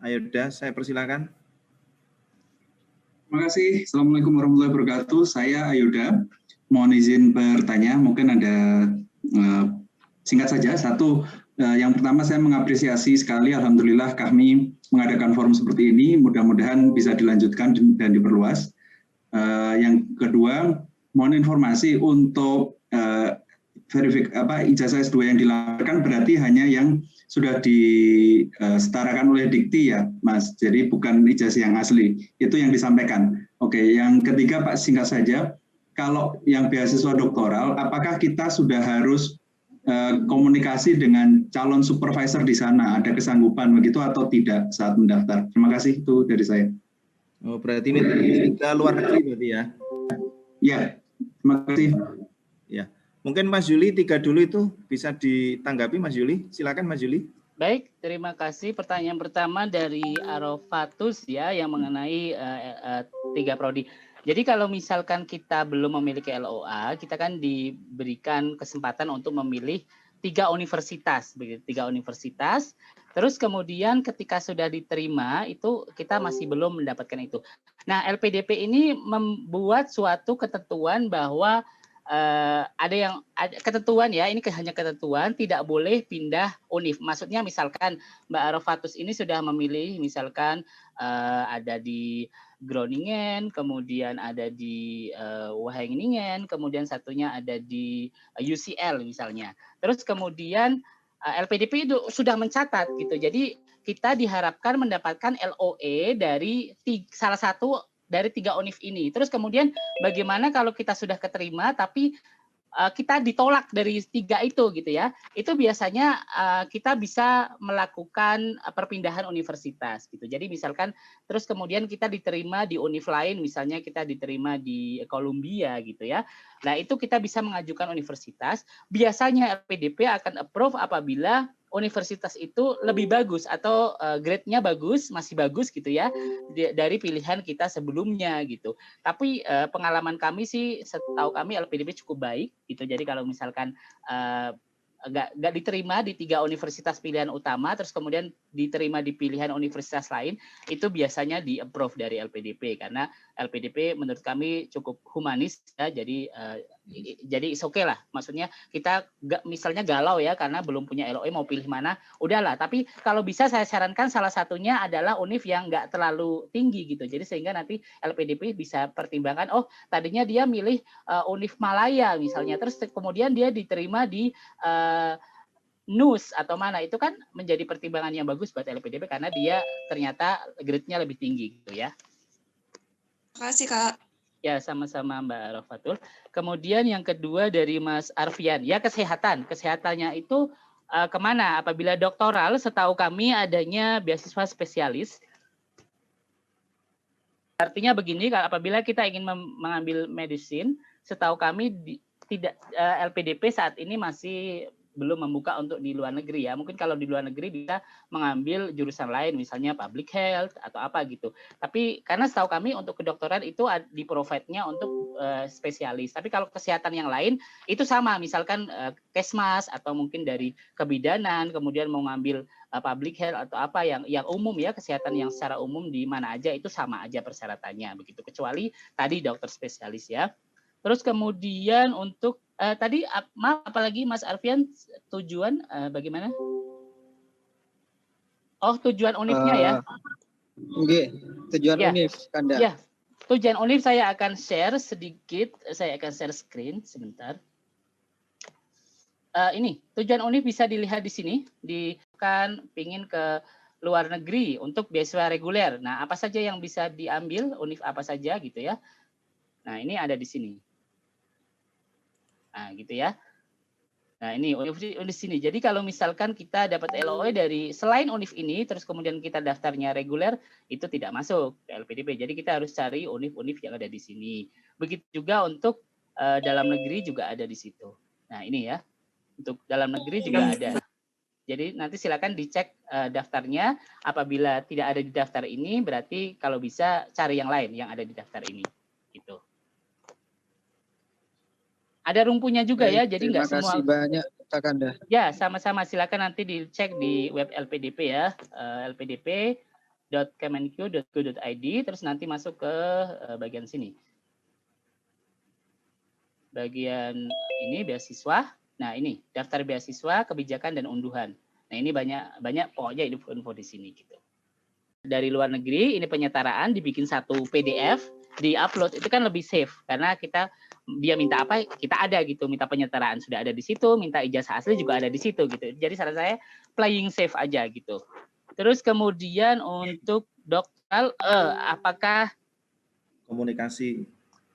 Ayoda, saya persilakan. Terima kasih. Assalamualaikum warahmatullahi wabarakatuh. Saya Ayoda. Mohon izin bertanya. Mungkin ada singkat saja. Satu, yang pertama saya mengapresiasi sekali. Alhamdulillah kami mengadakan forum seperti ini. Mudah-mudahan bisa dilanjutkan dan diperluas. Yang kedua, mohon informasi untuk ijazah S2 yang dilaporkan berarti hanya yang sudah disetarakan oleh Dikti ya, Mas. Jadi bukan ijazah yang asli. Itu yang disampaikan. Oke, yang ketiga Pak, singkat saja. Kalau yang beasiswa doktoral, apakah kita sudah harus komunikasi dengan calon supervisor di sana? Ada kesanggupan begitu atau tidak saat mendaftar? Terima kasih, itu dari saya. Oh, berarti ini ke luar negeri berarti ya? Ya, terima kasih. Ya. Mungkin Mas Juli 3 dulu itu bisa ditanggapi Mas Juli. Silakan Mas Juli. Baik, terima kasih. Pertanyaan pertama dari Arofatus ya yang mengenai 3 prodi. Jadi kalau misalkan kita belum memiliki LOA, kita kan diberikan kesempatan untuk memilih 3 universitas, begitu 3 universitas. Terus kemudian ketika sudah diterima itu kita masih belum mendapatkan itu. Nah, LPDP ini membuat suatu ketentuan bahwa ada ketentuan ya, ini hanya ketentuan, tidak boleh pindah univ. Maksudnya misalkan Mbak Arofatus ini sudah memilih misalkan ada di Groningen, kemudian ada di Wageningen, kemudian satunya ada di UCL misalnya. Terus kemudian LPDP itu sudah mencatat gitu. Jadi kita diharapkan mendapatkan LOE dari salah satu dari 3 univ ini. Terus kemudian bagaimana kalau kita sudah keterima tapi kita ditolak dari 3 itu gitu ya. Itu biasanya kita bisa melakukan perpindahan universitas gitu. Jadi misalkan terus kemudian kita diterima di univ lain, misalnya kita diterima di Columbia gitu ya. Nah, itu kita bisa mengajukan universitas. Biasanya LPDP akan approve apabila universitas itu lebih bagus atau grade-nya bagus, masih bagus gitu ya dari pilihan kita sebelumnya gitu. Tapi pengalaman kami sih, setahu kami LPDP cukup baik gitu. Jadi kalau misalkan nggak diterima di 3 universitas pilihan utama, terus kemudian diterima di pilihan universitas lain, itu biasanya di-approve dari LPDP karena LPDP menurut kami cukup humanis ya, jadi it's okay lah. Maksudnya kita misalnya galau ya karena belum punya LOE mau pilih mana, udahlah. Tapi kalau bisa saya sarankan salah satunya adalah univ yang nggak terlalu tinggi gitu. Jadi sehingga nanti LPDP bisa pertimbangkan, oh tadinya dia milih univ Malaya misalnya, terus kemudian dia diterima di NUS atau mana, itu kan menjadi pertimbangan yang bagus buat LPDP karena dia ternyata grade-nya lebih tinggi gitu ya. Terima kasih Kak. Ya, sama-sama Mbak Rofatul. Kemudian yang kedua dari Mas Arfian, ya kesehatan. Kesehatannya itu kemana? Apabila doktoral, setahu kami adanya beasiswa spesialis. Artinya begini, apabila kita ingin mengambil medicine, setahu kami tidak LPDP saat ini masih belum membuka untuk di luar negeri ya. Mungkin kalau di luar negeri bisa mengambil jurusan lain, misalnya public health atau apa gitu. Tapi karena setahu kami untuk kedokteran itu di provide-nya untuk spesialis. Tapi kalau kesehatan yang lain itu sama, misalkan Kesmas atau mungkin dari kebidanan, kemudian mau ngambil public health atau apa yang umum ya, kesehatan yang secara umum di mana aja itu sama aja persyaratannya begitu. Kecuali tadi dokter spesialis ya. Terus kemudian untuk tadi maaf apalagi Mas Arfian tujuan bagaimana? Oh, tujuan univnya ya? Oke, tujuan ya. univ Kanda. Ya, tujuan univ saya akan share sedikit, saya akan share screen sebentar. Ini tujuan univ bisa dilihat di sini, kan pingin ke luar negeri untuk beasiswa reguler. Nah, apa saja yang bisa diambil, univ apa saja gitu ya. Nah, ini ada di sini. Nah, gitu ya. Nah, ini univ di sini. Jadi kalau misalkan kita dapat LOE dari selain univ ini, terus kemudian kita daftarnya reguler, itu tidak masuk ke LPDP. Jadi kita harus cari univ-univ yang ada di sini. Begitu juga untuk dalam negeri juga ada di situ. Nah, ini ya. Untuk dalam negeri juga ada. Jadi nanti silakan dicek daftarnya. Apabila tidak ada di daftar ini, berarti kalau bisa cari yang lain yang ada di daftar ini. Gitu. Ada rumpunya juga ya, jadi nggak semua. Terima kasih banyak, Kak Kanda. Ya, sama-sama. Silakan nanti dicek di web LPDP ya, lpdp.kemenq.go.id, terus nanti masuk ke bagian sini. Bagian ini beasiswa. Nah, ini daftar beasiswa, kebijakan dan unduhan. Nah, ini banyak pokoknya info di sini gitu. Dari luar negeri, ini penyetaraan dibikin satu PDF, di-upload itu kan lebih safe karena dia minta apa kita ada gitu, minta penyetaraan sudah ada di situ, minta ijazah asli juga ada di situ gitu. Jadi saran saya playing safe aja gitu. Terus kemudian untuk doktoral apakah Komunikasi.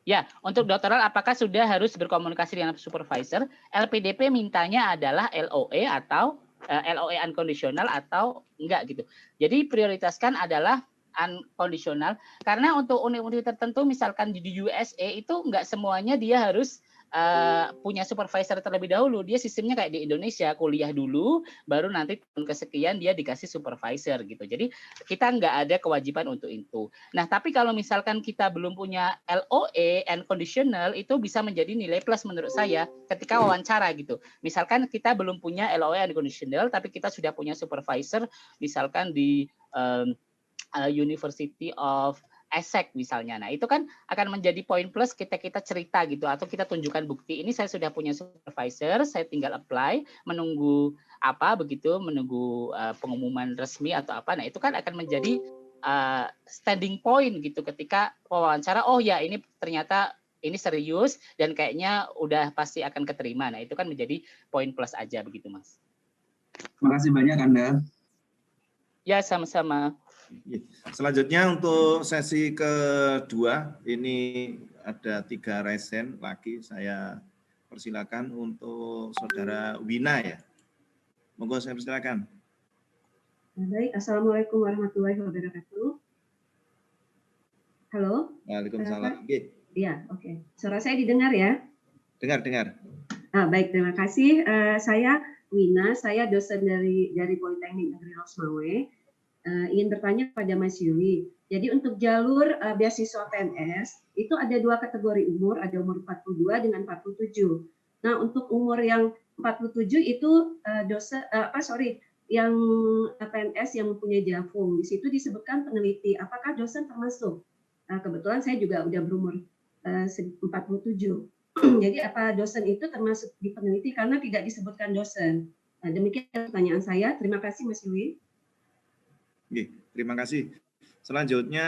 Ya, untuk doktoral apakah sudah harus berkomunikasi dengan supervisor? LPDP mintanya adalah LOE atau LOE unconditional atau enggak gitu. Jadi prioritaskan adalah unconditional karena untuk univ-univ tertentu misalkan di USA itu enggak semuanya dia harus punya supervisor terlebih dahulu. Dia sistemnya kayak di Indonesia, kuliah dulu baru nanti tahun kesekian dia dikasih supervisor gitu. Jadi kita enggak ada kewajiban untuk itu. Nah, tapi kalau misalkan kita belum punya LOE unconditional itu bisa menjadi nilai plus menurut saya ketika wawancara gitu. Misalkan kita belum punya LOE unconditional tapi kita sudah punya supervisor misalkan di University of Essex misalnya. Nah, itu kan akan menjadi poin plus kita cerita gitu atau kita tunjukkan bukti ini saya sudah punya supervisor, saya tinggal apply, menunggu menunggu pengumuman resmi atau apa. Nah, itu kan akan menjadi standing point gitu ketika wawancara, oh ya ini ternyata ini serius dan kayaknya udah pasti akan keterima. Nah, itu kan menjadi poin plus aja begitu, Mas. Terima kasih banyak Anda. Ya, sama-sama. Selanjutnya untuk sesi kedua, ini ada 3 resen lagi. Saya persilakan untuk Saudara Wina ya. Monggo saya persilakan. Baik, Assalamualaikum warahmatullahi wabarakatuh. Halo? Waalaikumsalam. Iya, oke. Suara saya didengar ya? Dengar. Baik, terima kasih. Saya Wina, saya dosen dari Politeknik Negeri Losmawe. Ingin bertanya kepada Mas Yuli. Jadi untuk jalur beasiswa PNS itu ada 2 kategori umur, ada umur 42 dengan 47. Nah, untuk umur yang 47 itu yang PNS yang mempunyai JAVUM. Di situ disebutkan peneliti. Apakah dosen termasuk? Kebetulan saya juga udah berumur 47. Jadi apa dosen itu termasuk di peneliti karena tidak disebutkan dosen. Demikian pertanyaan saya. Terima kasih Mas Yuli. Terima kasih. Selanjutnya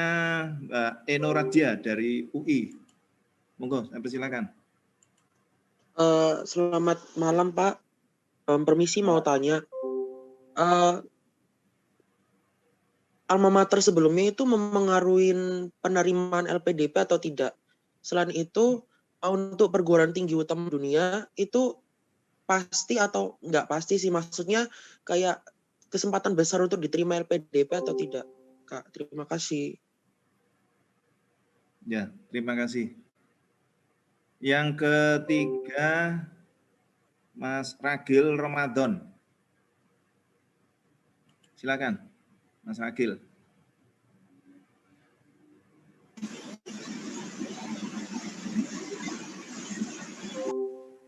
Mbak Eno Radia dari UI. Monggo, saya persilakan. Selamat malam Pak. Permisi mau tanya. Alma mater sebelumnya itu memengaruhi penerimaan LPDP atau tidak? Selain itu, untuk perguruan tinggi utama dunia itu pasti atau enggak pasti sih? Maksudnya kayak kesempatan besar untuk diterima LPDP atau tidak, Kak? Terima kasih. Ya, terima kasih. Yang ketiga, Mas Ragil Ramadan. Silakan, Mas Ragil.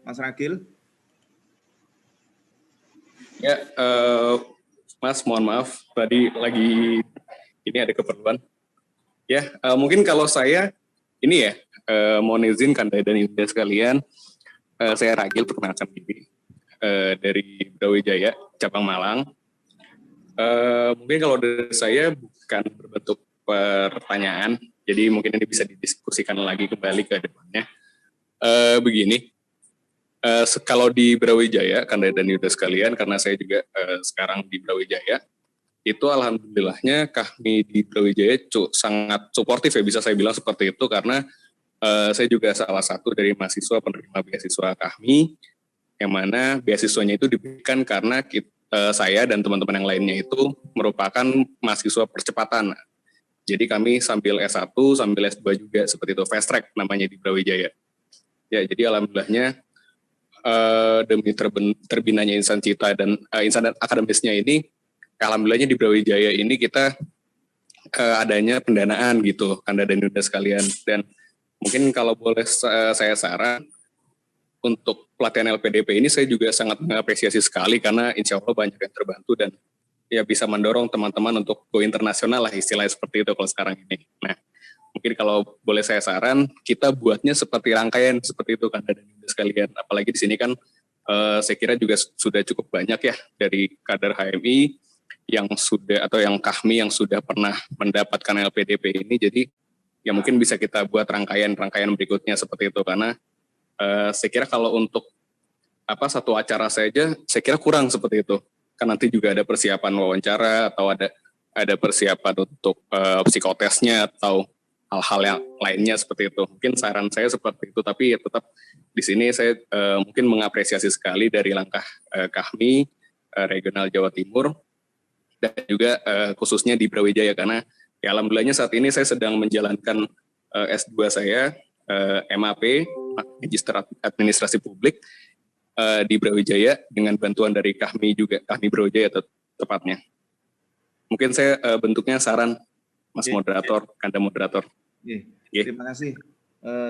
Mas Ragil. Ya, Mas, mohon maaf, tadi lagi ini ada keperluan. Ya, mungkin kalau saya ini ya, mohon izin Kanda dan Indah sekalian, saya Ragil, perkenalkan diri dari Brawijaya, cabang Malang. Mungkin kalau dari saya bukan berbentuk pertanyaan, jadi mungkin ini bisa didiskusikan lagi kembali ke depannya. Begini. Kalau di Brawijaya, Kanda dan Yuda sekalian, karena saya juga sekarang di Brawijaya, itu alhamdulillahnya kami di Brawijaya sangat suportif ya, bisa saya bilang seperti itu, karena saya juga salah satu dari mahasiswa penerima beasiswa kami, yang mana beasiswanya itu diberikan karena saya dan teman-teman yang lainnya itu merupakan mahasiswa percepatan. Jadi kami sambil S1, sambil S2 juga, seperti itu, fast track namanya di Brawijaya. Ya, jadi alhamdulillahnya demi terbinanya Insan Cita dan Insan Akademisnya ini, alhamdulillahnya di Brawijaya ini kita adanya pendanaan gitu, Kanda dan Yunda sekalian. Dan mungkin kalau boleh saya saran, untuk pelatihan LPDP ini saya juga sangat mengapresiasi sekali, karena insya Allah banyak yang terbantu dan ya bisa mendorong teman-teman untuk go internasional lah, istilahnya seperti itu kalau sekarang ini. Nah, mungkin kalau boleh saya saran, kita buatnya seperti rangkaian seperti itu, Kanda dan Yunda sekalian. Apalagi di sini kan saya kira juga sudah cukup banyak ya dari kader HMI yang sudah, atau yang KAHMI yang sudah pernah mendapatkan LPDP ini. Jadi ya mungkin bisa kita buat rangkaian berikutnya seperti itu, karena saya kira kalau untuk satu acara saja saya kira kurang seperti itu, kan nanti juga ada persiapan wawancara atau ada persiapan untuk psikotesnya atau hal-hal yang lainnya seperti itu. Mungkin saran saya seperti itu, tapi ya tetap di sini saya mungkin mengapresiasi sekali dari langkah KAHMI regional Jawa Timur dan juga khususnya di Brawijaya, karena ya alhamdulillahnya saat ini saya sedang menjalankan S2 saya MAP Magister Administrasi Publik di Brawijaya dengan bantuan dari KAHMI juga, KAHMI Brawijaya tepatnya. Mungkin saya bentuknya saran, Mas Moderator, Kanda Moderator. Terima kasih.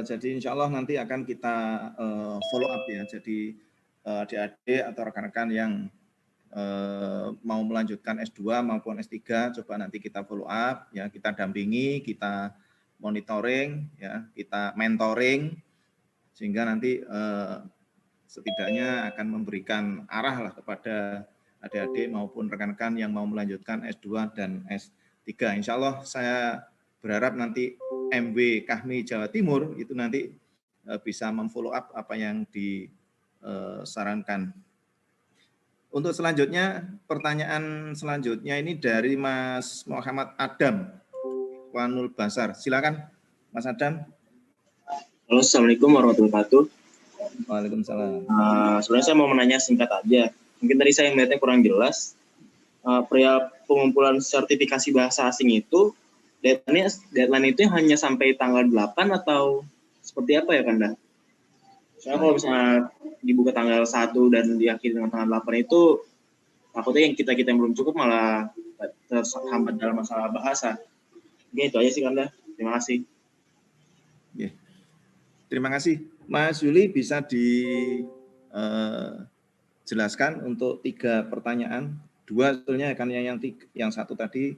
Jadi insya Allah nanti akan kita follow up ya. Jadi adik-adik atau rekan-rekan yang mau melanjutkan S2 maupun S3, coba nanti kita follow up ya, kita dampingi, kita monitoring ya, kita mentoring, sehingga nanti setidaknya akan memberikan arah lah kepada adik-adik maupun rekan-rekan yang mau melanjutkan S2 dan S3. Insya Allah saya berharap nanti MW KAHMI Jawa Timur itu nanti bisa memfollow up apa yang disarankan. Untuk selanjutnya, pertanyaan selanjutnya ini dari Mas Muhammad Adam Wanul Basar. Silakan Mas Adam. Halo, Assalamualaikum warahmatullahi wabarakatuh. Waalaikumsalam. Sebenarnya saya mau menanya singkat aja. Mungkin tadi saya melihatnya kurang jelas. Perihal pengumpulan sertifikasi bahasa asing itu, deadline itu hanya sampai tanggal 8 atau seperti apa ya, Kanda? Soalnya kalau misalnya dibuka tanggal 1 dan diakhiri dengan tanggal 8 itu, takutnya yang kita yang belum cukup malah terhambat dalam masalah bahasa. Oke, itu aja sih, Kanda. Terima kasih. Terima kasih. Mas Yuli, bisa dijelaskan untuk 3 pertanyaan? 2 sebetulnya, kan yang 1 tadi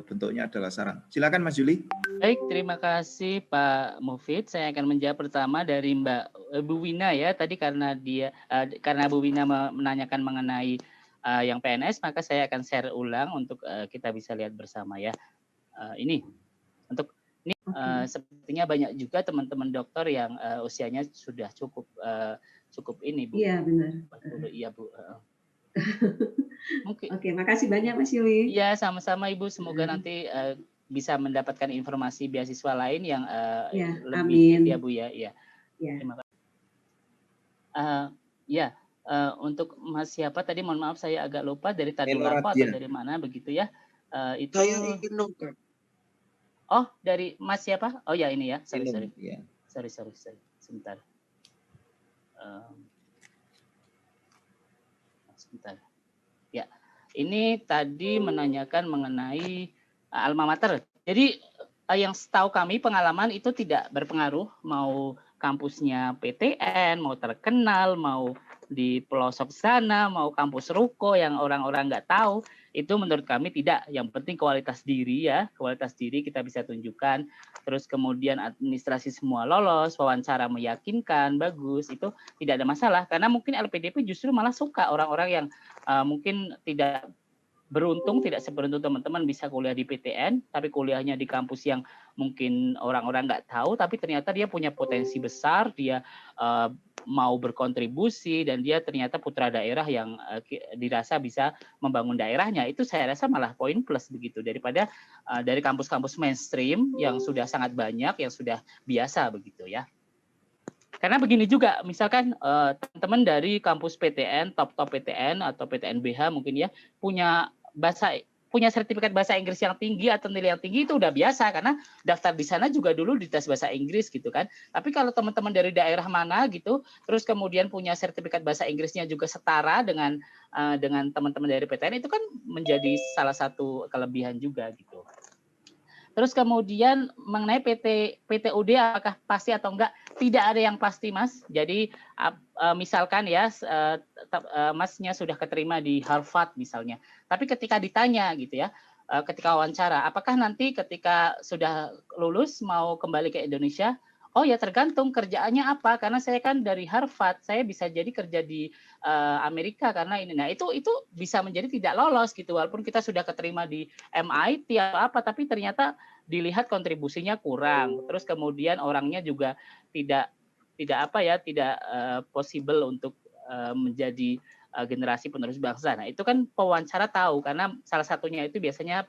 bentuknya adalah saran. Silakan Mas Yuli. Baik, terima kasih Pak Mufid. Saya akan menjawab pertama dari Bu Wina ya. Tadi karena Bu Wina menanyakan mengenai yang PNS, maka saya akan share ulang untuk kita bisa lihat bersama ya. Ini sepertinya banyak juga teman-teman dokter yang usianya sudah cukup ini Bu. Iya benar. Iya Bu. Mungkin. Oke, makasih banyak Mas Yuli. Iya, sama-sama Ibu. Semoga nanti bisa mendapatkan informasi beasiswa lain yang lebih ya Bu ya. Iya. Terima kasih. Untuk Mas siapa tadi? Mohon maaf saya agak lupa dari Tadulako atau dari mana begitu ya? Itu. Saya ingin nongkrong. Oh, dari Mas siapa? Oh ya ini ya. Sorry. Yeah. Sorry. Sebentar. Sebentar. Ya, ini tadi menanyakan mengenai alma mater. Jadi yang setahu kami pengalaman itu tidak berpengaruh mau kampusnya PTN, mau terkenal, mau di pelosok sana, mau kampus ruko yang orang-orang nggak tahu. Itu menurut kami tidak. Yang penting kualitas diri ya, kualitas diri kita bisa tunjukkan. Terus kemudian administrasi semua lolos, wawancara meyakinkan, bagus, itu tidak ada masalah. Karena mungkin LPDP justru malah suka orang-orang yang mungkin tidak beruntung, tidak seberuntung teman-teman bisa kuliah di PTN, tapi kuliahnya di kampus yang mungkin orang-orang nggak tahu, tapi ternyata dia punya potensi besar, dia mau berkontribusi, dan dia ternyata putra daerah yang dirasa bisa membangun daerahnya. Itu saya rasa malah poin plus begitu, daripada dari kampus-kampus mainstream yang sudah sangat banyak, yang sudah biasa begitu ya. Karena begini juga, misalkan teman-teman dari kampus PTN, top PTN atau PTNBH mungkin ya, punya sertifikat bahasa Inggris yang tinggi atau nilai yang tinggi, itu udah biasa karena daftar di sana juga dulu di tes bahasa Inggris gitu kan. Tapi kalau teman-teman dari daerah mana gitu, terus kemudian punya sertifikat bahasa Inggrisnya juga setara dengan teman-teman dari PTN, itu kan menjadi salah satu kelebihan juga gitu. Terus kemudian mengenai PTUD apakah pasti atau enggak, tidak ada yang pasti Mas. Jadi misalkan ya Masnya sudah keterima di Harvard misalnya, tapi ketika ditanya gitu ya, ketika wawancara, apakah nanti ketika sudah lulus mau kembali ke Indonesia? Oh ya tergantung kerjaannya apa, karena saya kan dari Harvard, saya bisa jadi kerja di Amerika karena ini. Nah itu bisa menjadi tidak lolos gitu, walaupun kita sudah keterima di MIT atau apa, tapi ternyata dilihat kontribusinya kurang. Terus kemudian orangnya juga tidak possible untuk menjadi generasi penerus bangsa. Nah, itu kan pewawancara tahu, karena salah satunya itu biasanya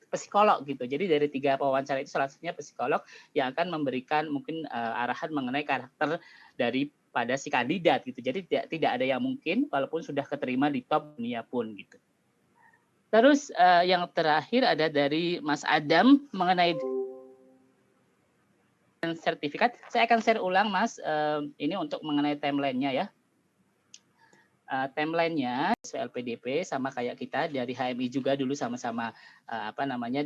psikolog gitu. Jadi dari 3 pewawancara itu salah satunya psikolog yang akan memberikan mungkin arahan mengenai karakter daripada si kandidat gitu. Jadi tidak ada yang mungkin walaupun sudah keterima di top dunia pun gitu. Terus yang terakhir ada dari Mas Adam mengenai sertifikat. Saya akan share ulang Mas, ini untuk mengenai timeline-nya ya. Timeline-nya LPDP sama kayak kita dari HMI juga dulu sama-sama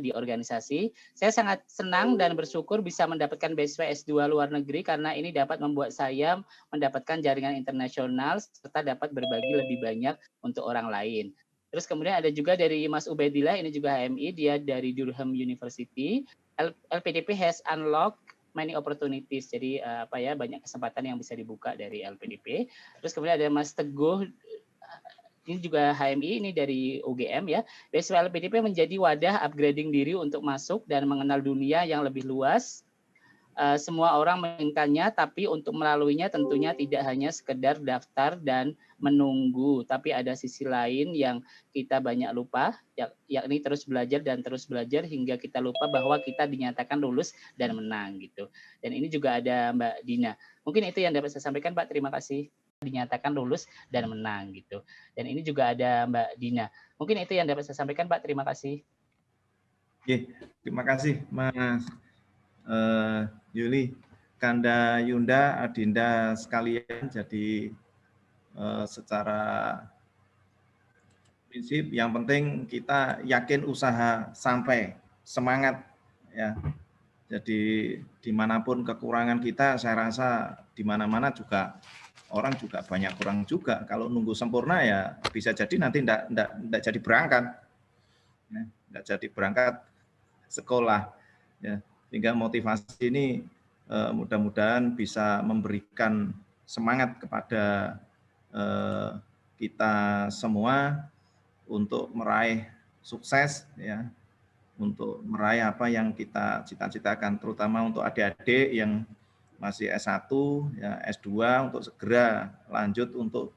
di organisasi. Saya sangat senang dan bersyukur bisa mendapatkan beasiswa S2 luar negeri karena ini dapat membuat saya mendapatkan jaringan internasional serta dapat berbagi lebih banyak untuk orang lain. Terus kemudian ada juga dari Mas Ubedillah, ini juga HMI, dia dari Durham University. LPDP has unlocked many opportunities, jadi banyak kesempatan yang bisa dibuka dari LPDP. Terus kemudian ada Mas Teguh, ini juga HMI, ini dari UGM ya. Beasiswa LPDP menjadi wadah upgrading diri untuk masuk dan mengenal dunia yang lebih luas. Semua orang menginginkannya, tapi untuk melaluinya tentunya tidak hanya sekedar daftar dan menunggu, tapi ada sisi lain yang kita banyak lupa, yakni terus belajar dan terus belajar hingga kita lupa bahwa kita dinyatakan lulus dan menang gitu. Dan ini juga ada Mbak Dina. Mungkin itu yang dapat saya sampaikan Pak, terima kasih. Dinyatakan lulus dan menang gitu. Dan ini juga ada Mbak Dina. Mungkin itu yang dapat saya sampaikan Pak, terima kasih. Oke, terima kasih Mas Yuli, Kanda Yunda, Adinda sekalian. Jadi secara prinsip yang penting kita yakin usaha sampai, semangat ya. Jadi dimanapun kekurangan kita, saya rasa di mana-mana juga orang juga banyak kurang juga. Kalau nunggu sempurna ya bisa jadi nanti enggak jadi berangkat, ya, enggak jadi berangkat sekolah. Ya. Sehingga motivasi ini mudah-mudahan bisa memberikan semangat kepada kita semua untuk meraih sukses, ya, untuk meraih apa yang kita cita-citakan, terutama untuk adik-adik yang masih S1, ya, S2 untuk segera lanjut untuk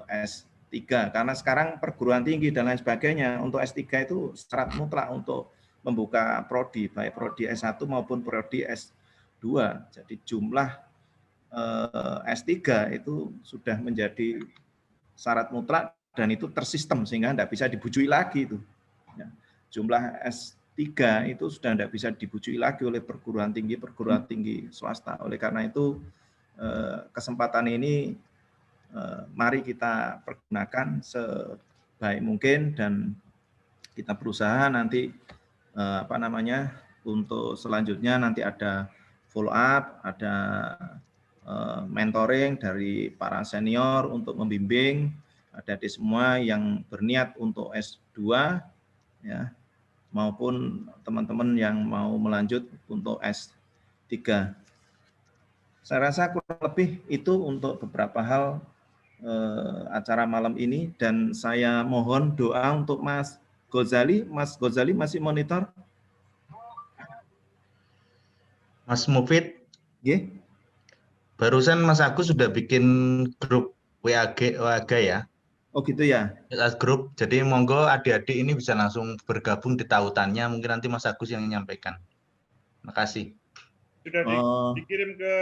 S3. Karena sekarang perguruan tinggi dan lain sebagainya untuk S3 itu syarat mutlak untuk membuka prodi, baik prodi S1 maupun prodi S2. Jadi jumlah S3 itu sudah menjadi syarat mutlak dan itu tersistem sehingga tidak bisa dibujui lagi itu. Ya. Jumlah S3 itu sudah tidak bisa dibujui lagi oleh perguruan tinggi swasta. Oleh karena itu kesempatan ini mari kita pergunakan sebaik mungkin dan kita berusaha nanti untuk selanjutnya nanti ada follow up, ada mentoring dari para senior untuk membimbing adik-adik semua yang berniat untuk S2 ya maupun teman-teman yang mau melanjut untuk S3. Saya rasa kurang lebih itu untuk beberapa hal acara malam ini, dan saya mohon doa untuk Mas Ghazali. Mas Ghazali masih monitor? Mas Mufid, Nggih. barusan Mas Agus sudah bikin grup WAG ya, Oh gitu ya. grup. Jadi monggo adik-adik ini bisa langsung bergabung di tautannya. Mungkin nanti Mas Agus yang menyampaikan. Terima kasih. Sudah dikirim ke